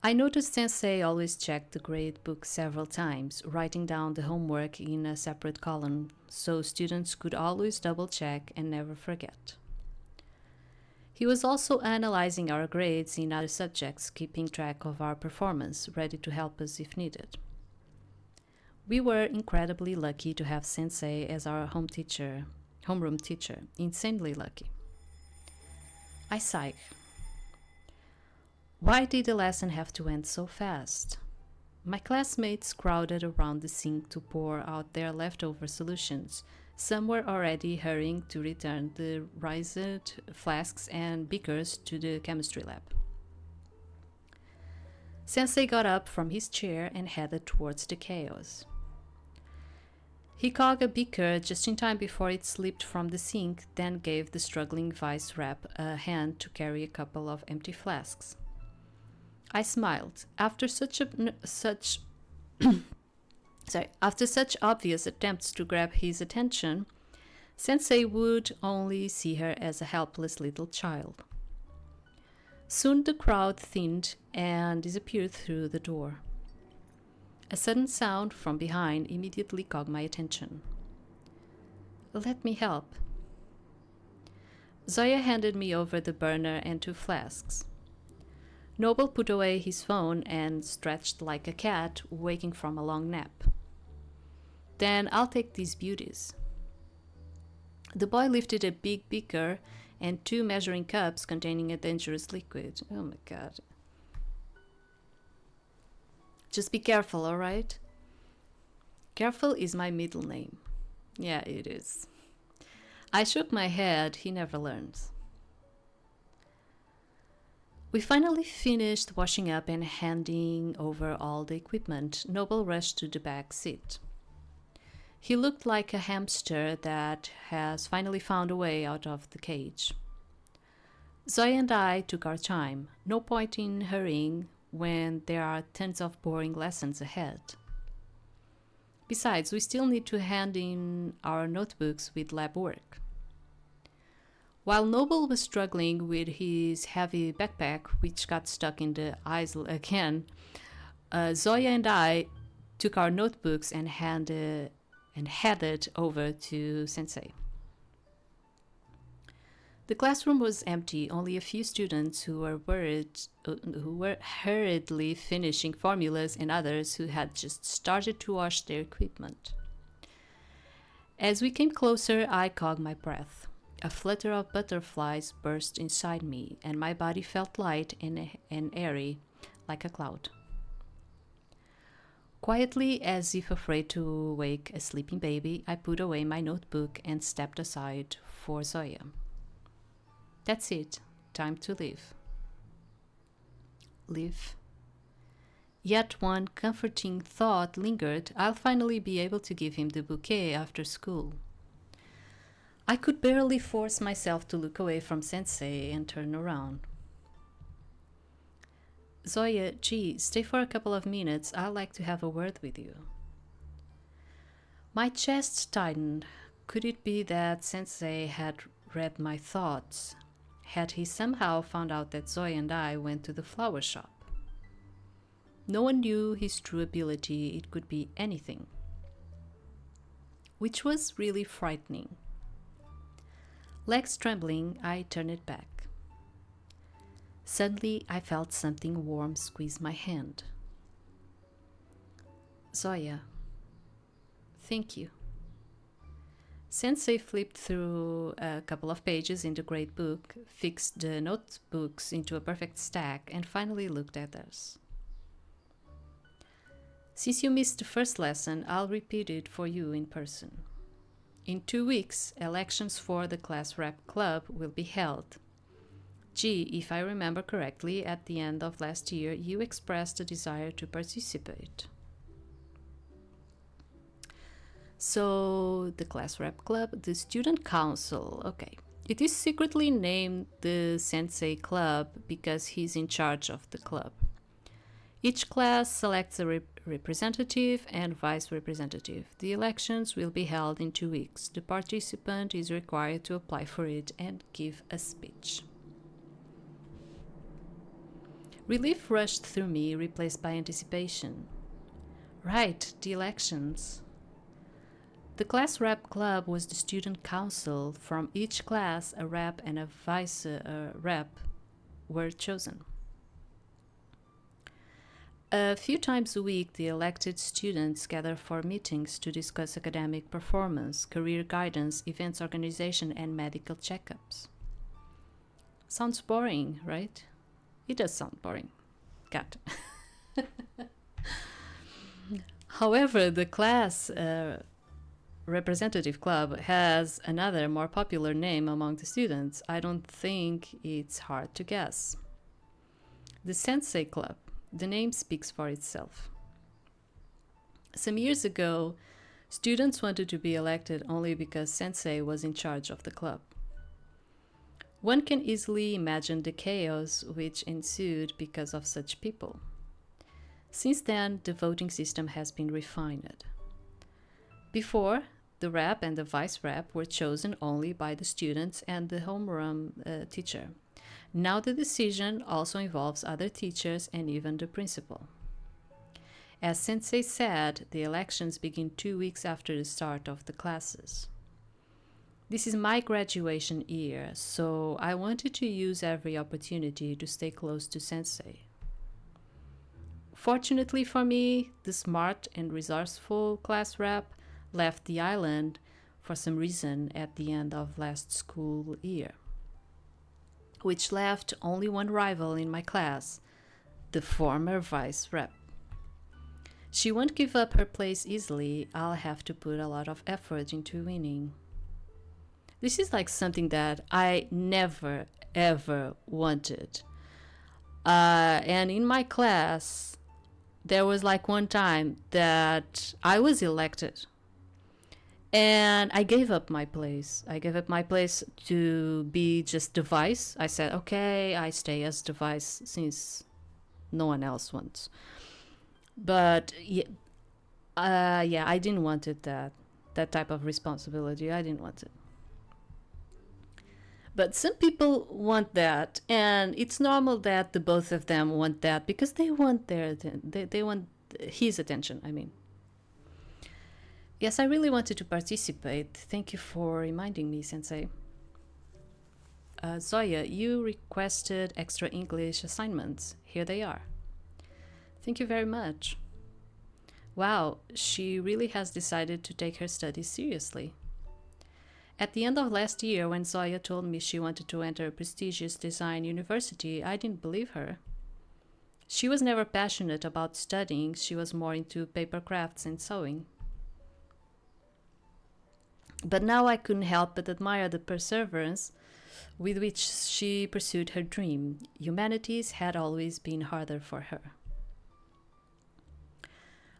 S1: I noticed Sensei always checked the grade book several times, writing down the homework in a separate column, so students could always double-check and never forget. He was also analyzing our grades in other subjects, keeping track of our performance, ready to help us if needed. We were incredibly lucky to have Sensei as our homeroom teacher, insanely lucky. I sighed. Why did the lesson have to end so fast? My classmates crowded around the sink to pour out their leftover solutions. Some were already hurrying to return the raised flasks and beakers to the chemistry lab. Sensei got up from his chair and headed towards the chaos. He caught a beaker just in time before it slipped from the sink, then gave the struggling vice rep a hand to carry a couple of empty flasks. I smiled. After such obvious attempts to grab his attention, Sensei would only see her as a helpless little child. Soon the crowd thinned and disappeared through the door. A sudden sound from behind immediately caught my attention. Let me help. Zoya handed me over the burner and 2 flasks. Noble put away his phone and stretched like a cat waking from a long nap. Then I'll take these beauties. The boy lifted a big beaker and 2 measuring cups containing a dangerous liquid. Oh my god. Just be careful, alright? Careful is my middle name. Yeah, it is. I shook my head. He never learns. We finally finished washing up and handing over all the equipment. Noble rushed to the back seat. He looked like a hamster that has finally found a way out of the cage. Zoe and I took our time. No point in hurrying when there are tons of boring lessons ahead. Besides, we still need to hand in our notebooks with lab work. While Noble was struggling with his heavy backpack, which got stuck in the aisle again, Zoya and I took our notebooks and headed over to Sensei. The classroom was empty, only a few students who were hurriedly finishing formulas and others who had just started to wash their equipment. As we came closer, I caught my breath. A flutter of butterflies burst inside me, and my body felt light and airy, like a cloud. Quietly, as if afraid to wake a sleeping baby, I put away my notebook and stepped aside for Zoya. That's it. Time to leave. Leave? Yet one comforting thought lingered. I'll finally be able to give him the bouquet after school. I could barely force myself to look away from Sensei and turn around. Zoya, gee, stay for a couple of minutes. I'd like to have a word with you. My chest tightened. Could it be that Sensei had read my thoughts? Had he somehow found out that Zoya and I went to the flower shop? No one knew his true ability. It could be anything. Which was really frightening. Legs trembling, I turned it back. Suddenly, I felt something warm squeeze my hand. Zoya, thank you. Sensei flipped through a couple of pages in the grade book, fixed the notebooks into a perfect stack, and finally looked at us. Since you missed the first lesson, I'll repeat it for you in person. In 2 weeks, elections for the class rep club will be held. Gee, if I remember correctly, at the end of last year, you expressed a desire to participate. So, the class rep club, the student council, okay. It is secretly named the Sensei Club because he's in charge of the club. Each class selects a representative and vice representative. The elections will be held in 2 weeks. The participant is required to apply for it and give a speech. Relief rushed through me, replaced by anticipation. Right, the elections. The class rep club was the student council. From each class, a rep and a vice rep were chosen. A few times a week, the elected students gather for meetings to discuss academic performance, career guidance, events organization, and medical checkups. Sounds boring, right? It does sound boring. Got it. However, the class representative club has another more popular name among the students. I don't think it's hard to guess. The Sensei Club. The name speaks for itself. Some years ago, students wanted to be elected only because Sensei was in charge of the club. One can easily imagine the chaos which ensued because of such people. Since then, the voting system has been refined. Before, the rep and the vice rep were chosen only by the students and the homeroom teacher. Now the decision also involves other teachers and even the principal. As Sensei said, the elections begin 2 weeks after the start of the classes. This is my graduation year, so I wanted to use every opportunity to stay close to Sensei. Fortunately for me, the smart and resourceful class rep left the island for some reason at the end of last school year, which left only one rival in my class, the former vice rep. She won't give up her place easily. I'll have to put a lot of effort into winning. This is like something that I never ever wanted. And in my class, there was like one time that I was elected. And I gave up my place. I gave up my place to be just the vice. I said, okay, I stay as the vice since no one else wants. But I didn't want it, that type of responsibility. I didn't want it. But some people want that, and it's normal that the both of them want that because they want they want his attention. I mean. Yes, I really wanted to participate. Thank you for reminding me, Sensei. Zoya, you requested extra English assignments. Here they are. Thank you very much. Wow, she really has decided to take her studies seriously. At the end of last year, when Zoya told me she wanted to enter a prestigious design university, I didn't believe her. She was never passionate about studying. She was more into paper crafts and sewing. But now I couldn't help but admire the perseverance with which she pursued her dream. Humanities had always been harder for her.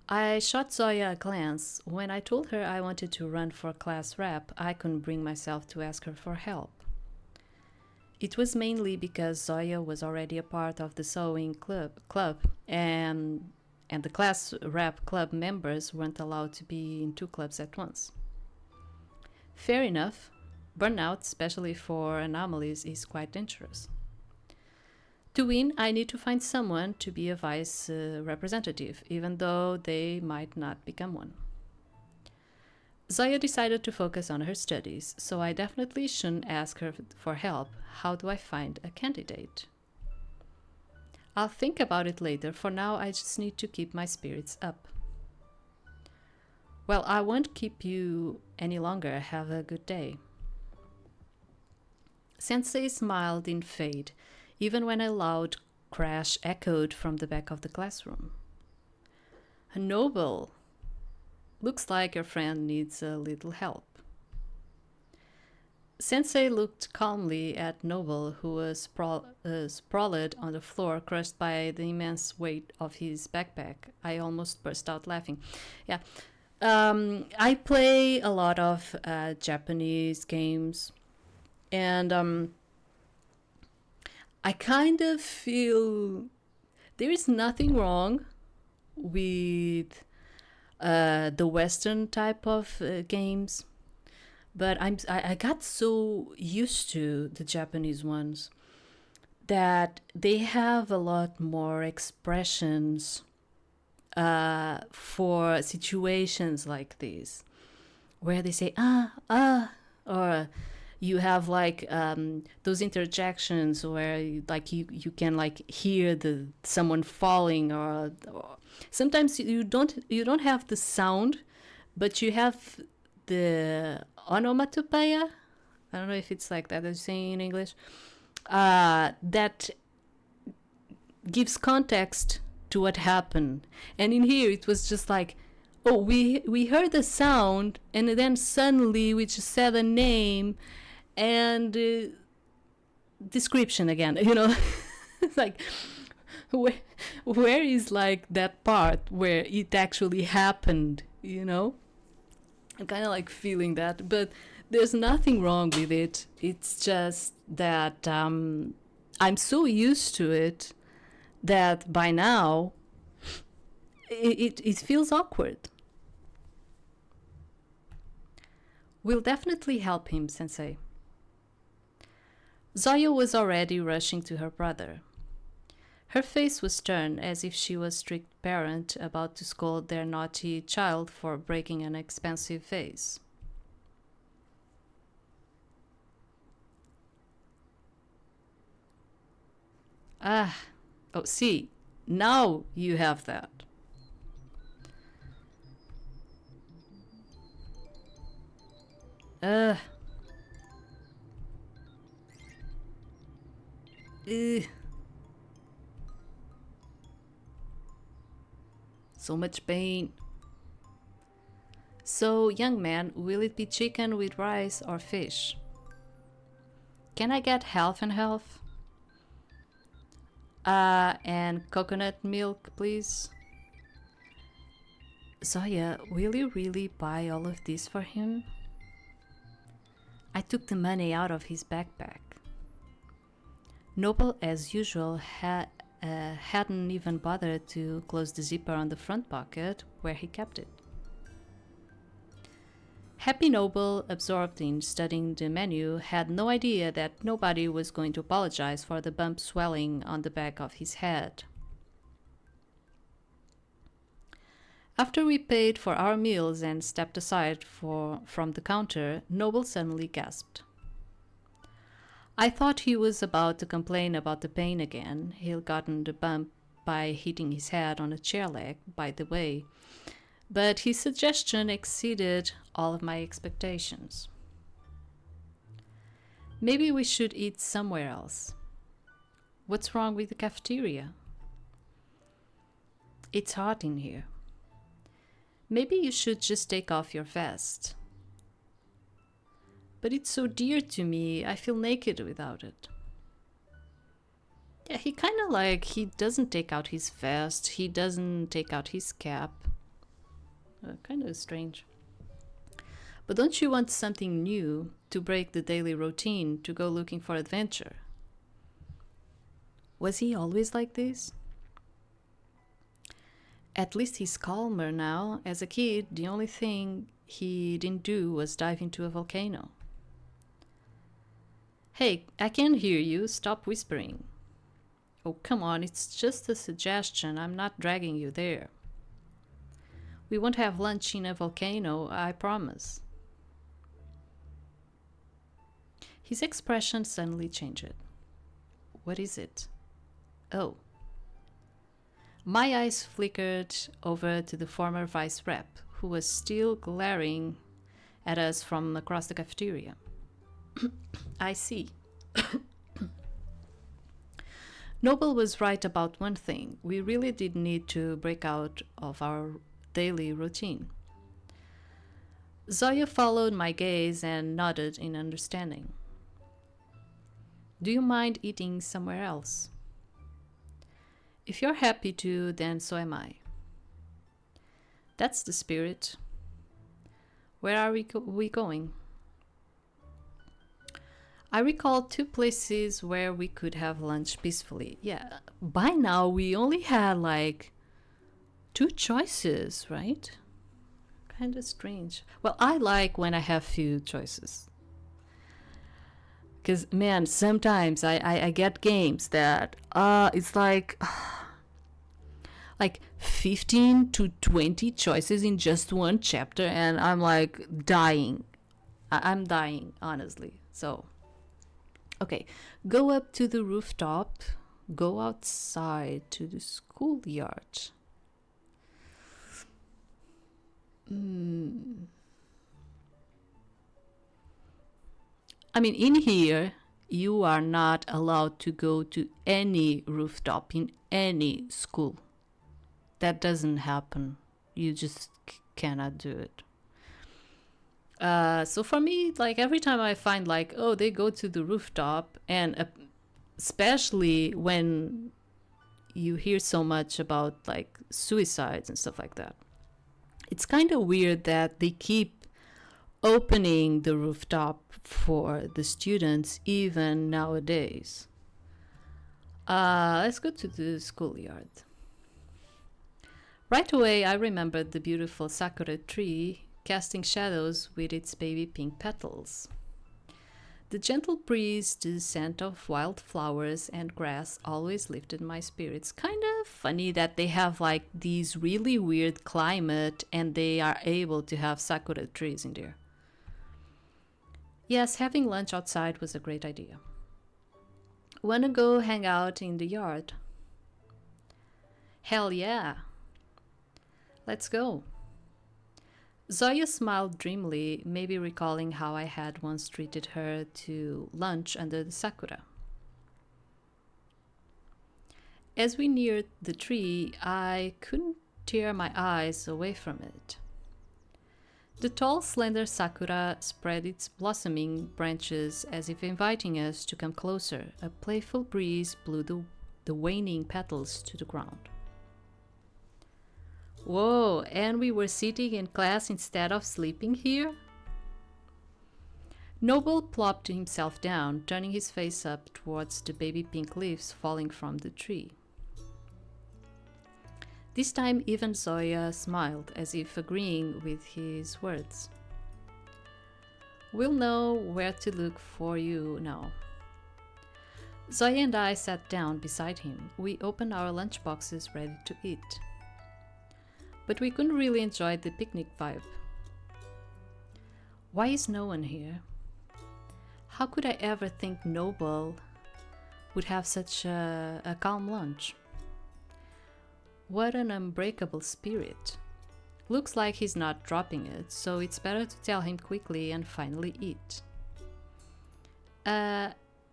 S1: I shot Zoya a glance. When I told her I wanted to run for class rep, I couldn't bring myself to ask her for help. It was mainly because Zoya was already a part of the sewing club and the class rep club members weren't allowed to be in 2 clubs at once. Fair enough. Burnout, especially for anomalies, is quite dangerous. To win, I need to find someone to be a vice representative, even though they might not become one. Zoya decided to focus on her studies, so I definitely shouldn't ask her for help. How do I find a candidate? I'll think about it later. For now, I just need to keep my spirits up. Well, I won't keep you any longer. Have a good day. Sensei smile didn't fade, even when a loud crash echoed from the back of the classroom. Noble, looks like your friend needs a little help. Sensei looked calmly at Noble, who was sprawled on the floor, crushed by the immense weight of his backpack. I almost burst out laughing. Yeah, I play a lot of Japanese games, and I kind of feel there is nothing wrong with the Western type of games, but I got so used to the Japanese ones that they have a lot more expressions for situations like this, where they say or you have like those interjections where you can like hear the someone falling, or sometimes you don't have the sound, but you have the onomatopoeia. I don't know if it's like that they're saying in English. That gives context to what happened. And in here it was just like, oh, we heard the sound, and then suddenly we just said a name and description again. It's like, where is like that part where it actually happened? I'm kind of like feeling that, but there's nothing wrong with it. It's just that I'm so used to it that by now it feels awkward. We'll definitely help him, Sensei. Zoya was already rushing to her brother. Her face was stern, as if she was a strict parent about to scold their naughty child for breaking an expensive vase. Oh, see, now you have that. Ugh. Ugh. So much pain. So, young man, will it be chicken with rice or fish? Can I get half and half? And coconut milk, please. Zoya, will you really buy all of this for him? I took the money out of his backpack. Noble, as usual, hadn't even bothered to close the zipper on the front pocket where he kept it. Happy Noble, absorbed in studying the menu, had no idea that nobody was going to apologize for the bump swelling on the back of his head. After we paid for our meals and stepped aside from the counter, Noble suddenly gasped. I thought he was about to complain about the pain again. He'd gotten the bump by hitting his head on a chair leg, by the way, but his suggestion exceeded all of my expectations. Maybe we should eat somewhere else. What's wrong with the cafeteria? It's hot in here. Maybe you should just take off your vest. But it's so dear to me, I feel naked without it. Yeah, he doesn't take out his vest, he doesn't take out his cap. Kind of strange. But don't you want something new to break the daily routine, to go looking for adventure? Was he always like this? At least he's calmer now. As a kid, the only thing he didn't do was dive into a volcano. Hey, I can't hear you. Stop whispering. Oh, come on, it's just a suggestion. I'm not dragging you there. We won't have lunch in a volcano, I promise. His expression suddenly changed. What is it? Oh. My eyes flickered over to the former vice rep, who was still glaring at us from across the cafeteria. I see. Noble was right about one thing. We really did need to break out of our daily routine. Zoya followed my gaze and nodded in understanding. Do you mind eating somewhere else? If you're happy to, then so am I. That's the spirit. Where are we going? I recall 2 places where we could have lunch peacefully. Yeah, by now we only had like 2 choices, right? Kind of strange. Well, I like when I have few choices. Because, man, sometimes I get games that it's like 15 to 20 choices in just one chapter, and I'm like dying. I'm dying, honestly. So, okay, go up to the rooftop, go outside to the schoolyard. I mean, in here, you are not allowed to go to any rooftop in any school. That doesn't happen. You just cannot do it. So for me, like every time I find like, oh, they go to the rooftop, and especially when you hear so much about like suicides and stuff like that, it's kind of weird that they keep opening the rooftop for the students even nowadays. Let's go to the schoolyard. Right away, I remembered the beautiful sakura tree casting shadows with its baby pink petals. The gentle breeze, the scent of wildflowers and grass always lifted my spirits. Kind of funny that they have like these really weird climate and they are able to have sakura trees in there. Yes, having lunch outside was a great idea. Wanna go hang out in the yard? Hell yeah! Let's go. Zoya smiled dreamily, maybe recalling how I had once treated her to lunch under the sakura. As we neared the tree, I couldn't tear my eyes away from it. The tall, slender sakura spread its blossoming branches as if inviting us to come closer. A playful breeze blew the waning petals to the ground. Whoa, and we were sitting in class instead of sleeping here? Noble plopped himself down, turning his face up towards the baby pink leaves falling from the tree. This time even Zoya smiled, as if agreeing with his words. We'll know where to look for you now. Zoya and I sat down beside him. We opened our lunchboxes ready to eat. But we couldn't really enjoy the picnic vibe. Why is no one here? How could I ever think Noble would have such a calm lunch? What an unbreakable spirit. Looks like he's not dropping it, so it's better to tell him quickly and finally eat.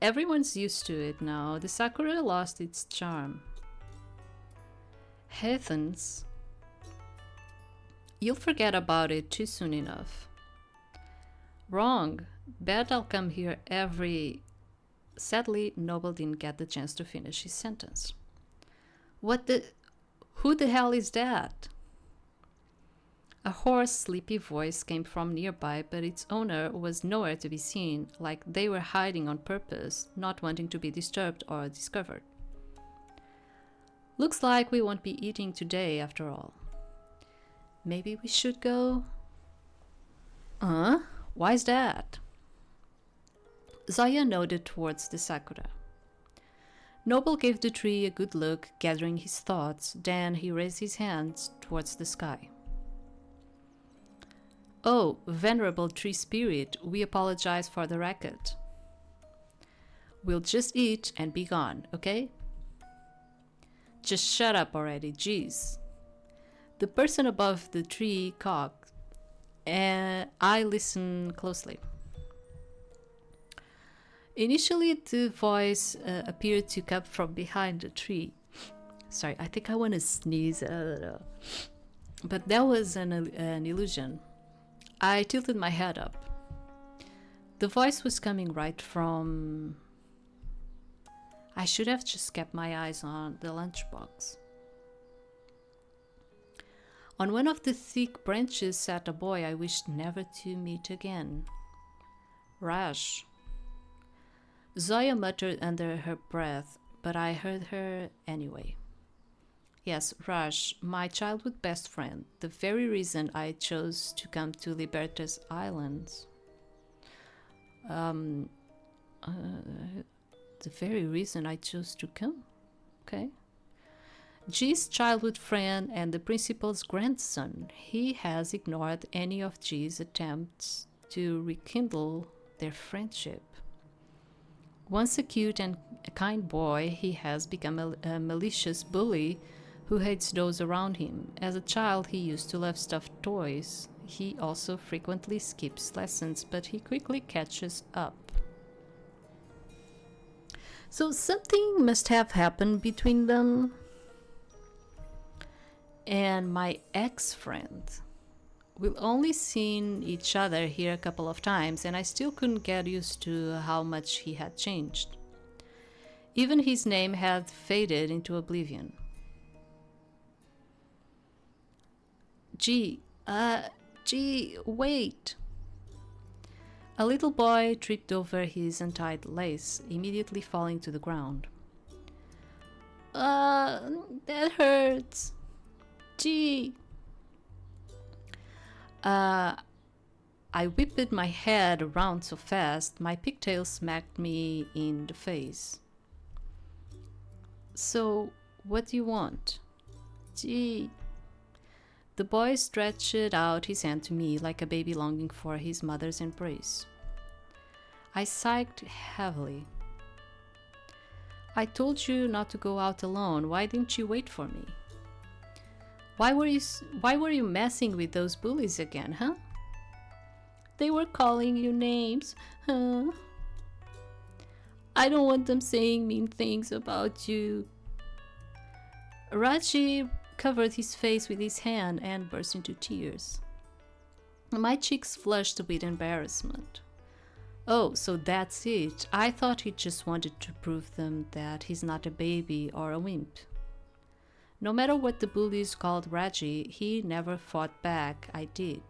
S1: Everyone's used to it now. The sakura lost its charm. Heathens. You'll forget about it too soon enough. Wrong. Bet I'll come here every... Sadly, Noble didn't get the chance to finish his sentence. What the... Who the hell is that? A hoarse, sleepy voice came from nearby, but its owner was nowhere to be seen, like they were hiding on purpose, not wanting to be disturbed or discovered. Looks like we won't be eating today after all. Maybe we should go? Why's that? Zoya nodded towards the sakura. Noble gave the tree a good look, gathering his thoughts, then he raised his hands towards the sky. Oh, venerable tree spirit, we apologize for the racket. We'll just eat and be gone, okay? Just shut up already, jeez. The person above the tree coughed, and I listened closely. Initially, the voice appeared to come from behind the tree. Sorry, I think I want to sneeze. But that was an illusion. I tilted my head up. The voice was coming right from... I should have just kept my eyes on the lunchbox. On one of the thick branches sat a boy I wished never to meet again. Raj. Zoya muttered under her breath, but I heard her anyway. Yes, Raj, my childhood best friend, the very reason I chose to come to Libertas Islands. The very reason I chose to come? Okay. G's childhood friend and the principal's grandson. He has ignored any of G's attempts to rekindle their friendship. Once a cute and a kind boy, he has become a malicious bully who hates those around him. As a child, he used to love stuffed toys. He also frequently skips lessons, but he quickly catches up. So something must have happened between them. And my ex-friend. We've only seen each other here a couple of times, and I still couldn't get used to how much he had changed. Even his name had faded into oblivion. G, wait. A little boy tripped over his untied lace, immediately falling to the ground. That hurts. Gee. I whipped my head around so fast, my pigtails smacked me in the face. So, what do you want? Gee. The boy stretched out his hand to me like a baby longing for his mother's embrace. I sighed heavily. I told you not to go out alone. Why didn't you wait for me? Why were you messing with those bullies again, huh? They were calling you names, huh? I don't want them saying mean things about you. Raji covered his face with his hand and burst into tears. My cheeks flushed with embarrassment. Oh, so that's it. I thought he just wanted to prove them that he's not a baby or a wimp. No matter what the bullies called Raji, he never fought back. I did.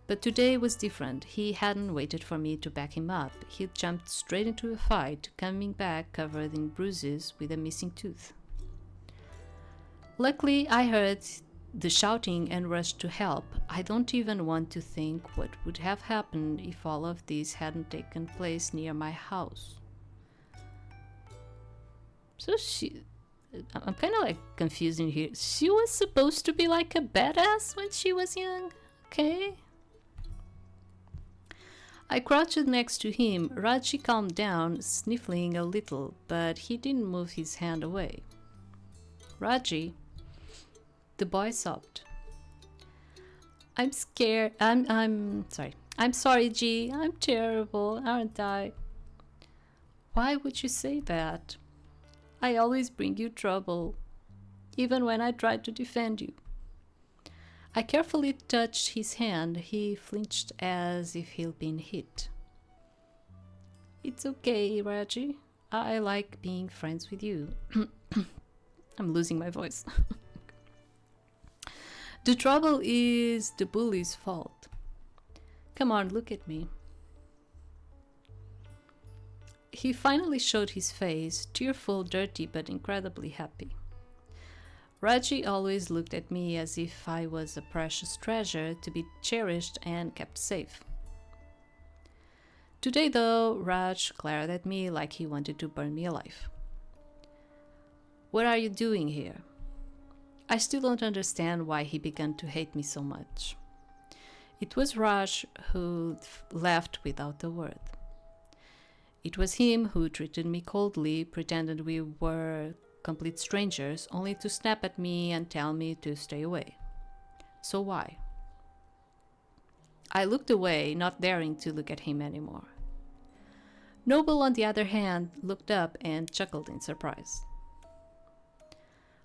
S1: But today was different. He hadn't waited for me to back him up. He jumped straight into a fight, coming back covered in bruises with a missing tooth. Luckily, I heard the shouting and rushed to help. I don't even want to think what would have happened if all of this hadn't taken place near my house. So I'm kind of like confused in here. She was supposed to be like a badass when she was young, okay? I crouched next to him. Raji calmed down, sniffling a little, but he didn't move his hand away. Raji, the boy sobbed. I'm scared. I'm sorry. I'm sorry, G. I'm terrible, aren't I? Why would you say that? I always bring you trouble, even when I try to defend you. I carefully touched his hand. He flinched as if he'd been hit. It's okay, Raji. I like being friends with you. I'm losing my voice. The trouble is the bully's fault. Come on, look at me. He finally showed his face, tearful, dirty, but incredibly happy. Raji always looked at me as if I was a precious treasure to be cherished and kept safe. Today, though, Raj glared at me like he wanted to burn me alive. What are you doing here? I still don't understand why he began to hate me so much. It was Raj who left without a word. It was him who treated me coldly, pretended we were complete strangers, only to snap at me and tell me to stay away. So why? I looked away, not daring to look at him anymore. Noble, on the other hand, looked up and chuckled in surprise.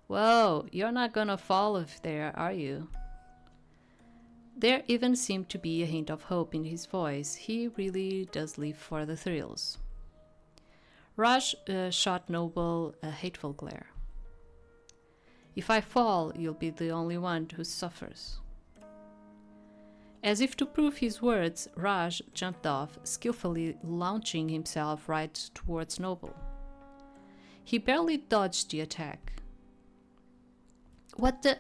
S1: Whoa, you're not gonna fall off there, are you? There even seemed to be a hint of hope in his voice. He really does live for the thrills. Raj shot Noble a hateful glare. If I fall, you'll be the only one who suffers. As if to prove his words, Raj jumped off, skillfully launching himself right towards Noble. He barely dodged the attack. What the?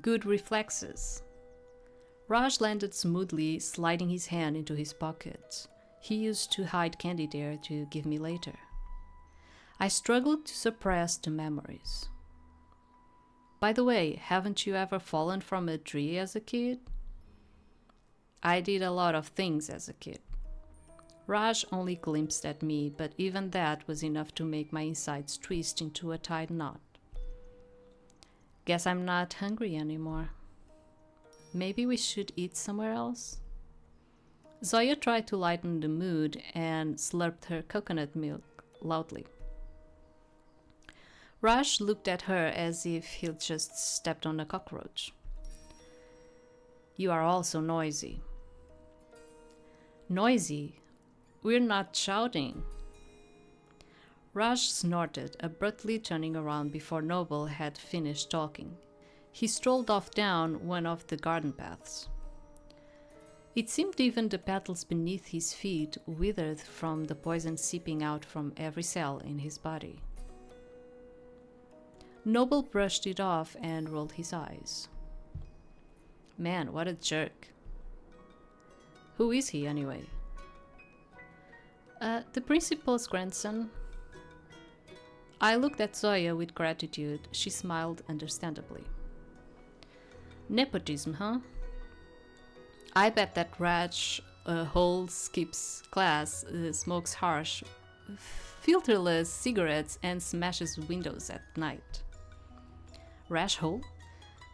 S1: Good reflexes. Raj landed smoothly, sliding his hand into his pocket. He used to hide candy there to give me later. I struggled to suppress the memories. By the way, haven't you ever fallen from a tree as a kid? I did a lot of things as a kid. Raj only glimpsed at me, but even that was enough to make my insides twist into a tight knot. Guess I'm not hungry anymore. Maybe we should eat somewhere else? Zoya tried to lighten the mood and slurped her coconut milk loudly. Raj looked at her as if he'd just stepped on a cockroach. You are all so noisy. Noisy? We're not shouting. Raj snorted, abruptly turning around before Noble had finished talking. He strolled off down one of the garden paths. It seemed even the petals beneath his feet withered from the poison seeping out from every cell in his body. Noble brushed it off and rolled his eyes. Man, what a jerk. Who is he, anyway? The principal's grandson. I looked at Zoya with gratitude. She smiled understandably. Nepotism, huh? I bet that Raj Hole skips class, smokes harsh, filterless cigarettes, and smashes windows at night. Raj Hole?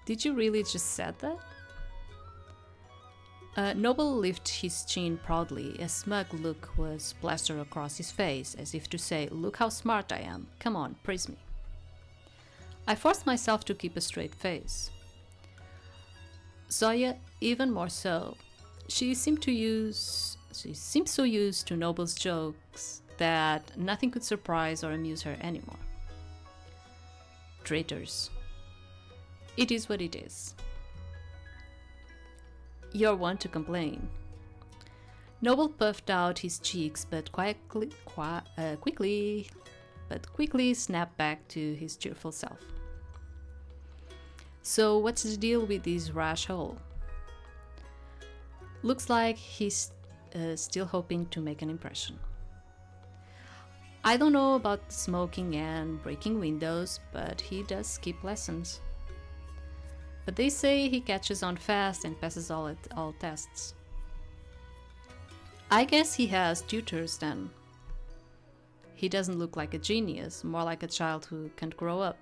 S1: Did you really just said that? Noble lifted his chin proudly. A smug look was plastered across his face, as if to say, look how smart I am. Come on, praise me. I forced myself to keep a straight face. Zoya, even more so. She seemed so used to Noble's jokes that nothing could surprise or amuse her anymore. Traitors. It is what it is. You're one to complain. Noble puffed out his cheeks, but quickly snapped back to his cheerful self. So what's the deal with this Raj Hole? Looks like he's still hoping to make an impression. I don't know about smoking and breaking windows, but he does skip lessons. But they say he catches on fast and passes all tests. I guess he has tutors then. He doesn't look like a genius, more like a child who can't grow up.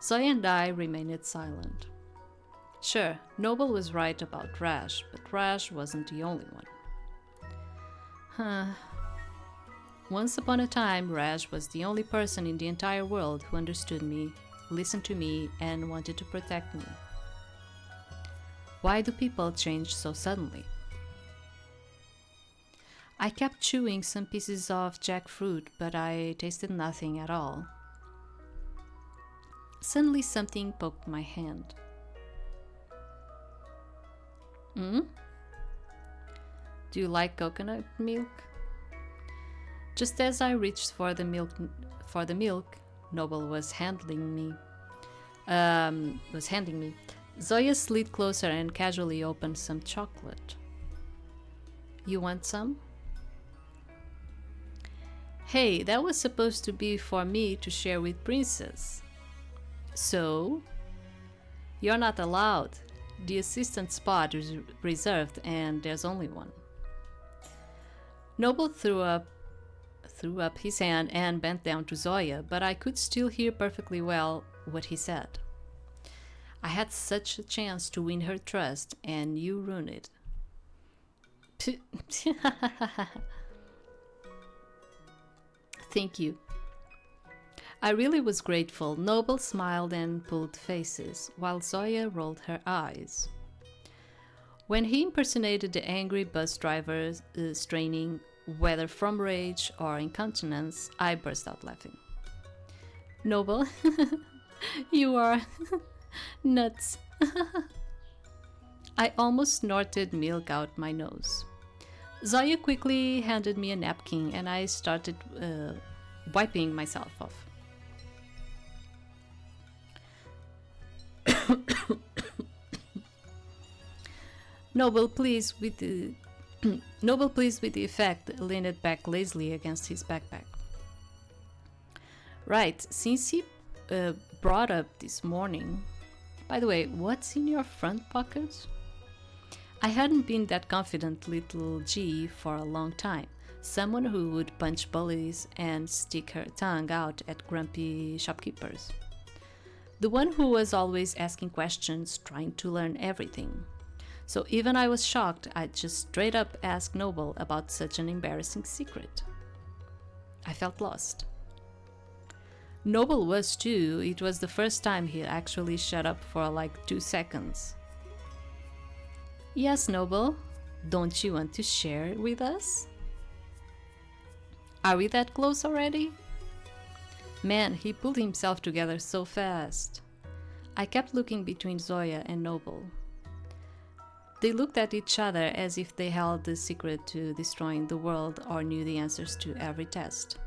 S1: Zoya and I remained silent. Sure, Noble was right about Raj, but Raj wasn't the only one. Once upon a time, Raj was the only person in the entire world who understood me, listened to me, and wanted to protect me. Why do people change so suddenly? I kept chewing some pieces of jackfruit, but I tasted nothing at all. Suddenly something poked my hand. Do you like coconut milk? Just as I reached for the milk, Noble was handing me. Zoya slid closer and casually opened some chocolate. You want some? Hey, that was supposed to be for me to share with Princess. So? You're not allowed. The assistant spot is reserved and there's only one. Noble threw up his hand and bent down to Zoya, but I could still hear perfectly well what he said. I had such a chance to win her trust, and you ruined it. Thank you. I really was grateful. Noble smiled and pulled faces, while Zoya rolled her eyes. When he impersonated the angry bus driver straining, whether from rage or incontinence, I burst out laughing. Noble, you are nuts. I almost snorted milk out my nose. Zoya quickly handed me a napkin and I started wiping myself off. Noble, pleased with the Noble, pleased with the effect, leaned back lazily against his backpack. Right, since he brought up this morning. By the way, what's in your front pocket? I hadn't been that confident little G for a long time. Someone who would punch bullies and stick her tongue out at grumpy shopkeepers. The one who was always asking questions, trying to learn everything. So even I was shocked, I just straight up asked Noble about such an embarrassing secret. I felt lost. Noble was too. It was the first time he actually shut up for like 2 seconds. Yes, Noble, don't you want to share it with us? Are we that close already? Man, he pulled himself together so fast. I kept looking between Zoya and Noble. They looked at each other as if they held the secret to destroying the world or knew the answers to every test.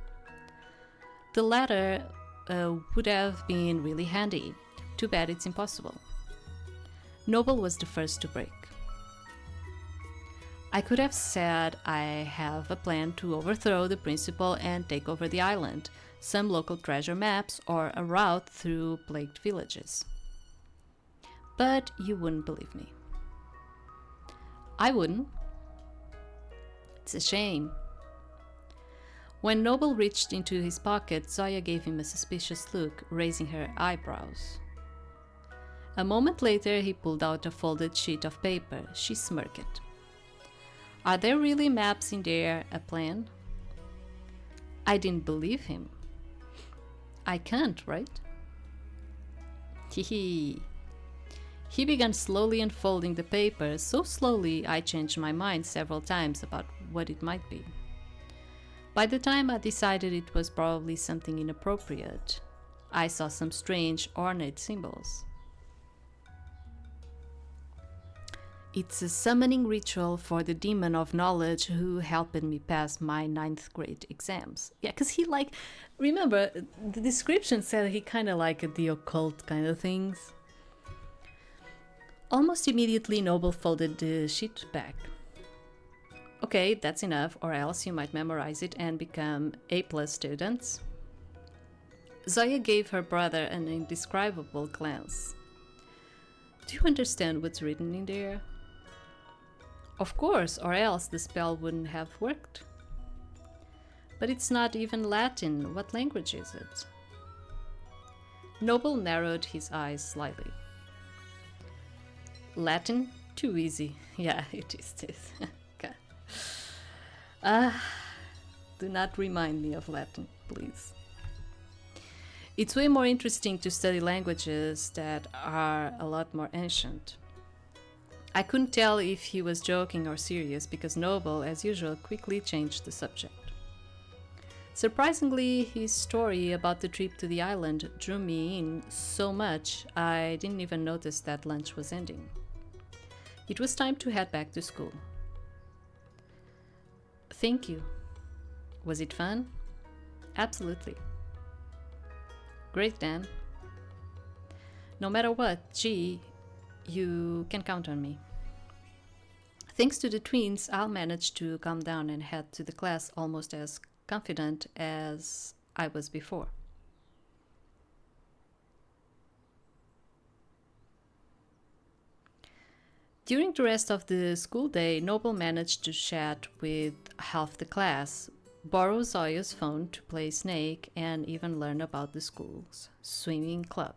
S1: The latter would have been really handy. Too bad it's impossible. Noble was the first to break. I could have said I have a plan to overthrow the principal and take over the island, some local treasure maps, or a route through plagued villages. But you wouldn't believe me. I wouldn't. It's a shame. When Noble reached into his pocket, Zoya gave him a suspicious look, raising her eyebrows. A moment later, he pulled out a folded sheet of paper. She smirked. Are there really maps in there, a plan? I didn't believe him. I can't, right? Hee. He began slowly unfolding the paper, so slowly I changed my mind several times about what it might be. By the time I decided it was probably something inappropriate, I saw some strange, ornate symbols. It's a summoning ritual for the demon of knowledge who helped me pass my 9th grade exams. Yeah, because he remember, the description said he kind of liked the occult kind of things. Almost immediately, Noble folded the sheet back. Okay, that's enough, or else you might memorize it and become A+ students. Zoya gave her brother an indescribable glance. Do you understand what's written in there? Of course, or else the spell wouldn't have worked. But it's not even Latin. What language is it? Noble narrowed his eyes slightly. Latin? Too easy. Yeah, it is this. Okay. Do not remind me of Latin, please. It's way more interesting to study languages that are a lot more ancient. I couldn't tell if he was joking or serious because Noble, as usual, quickly changed the subject. Surprisingly, his story about the trip to the island drew me in so much I didn't even notice that lunch was ending. It was time to head back to school. Thank you. Was it fun? Absolutely. Great, Dan. No matter what, gee, you can count on me. Thanks to the twins, I'll manage to calm down and head to the class almost as confident as I was before. During the rest of the school day, Noble managed to chat with half the class, borrow Zoya's phone to play Snake, and even learn about the school's swimming club.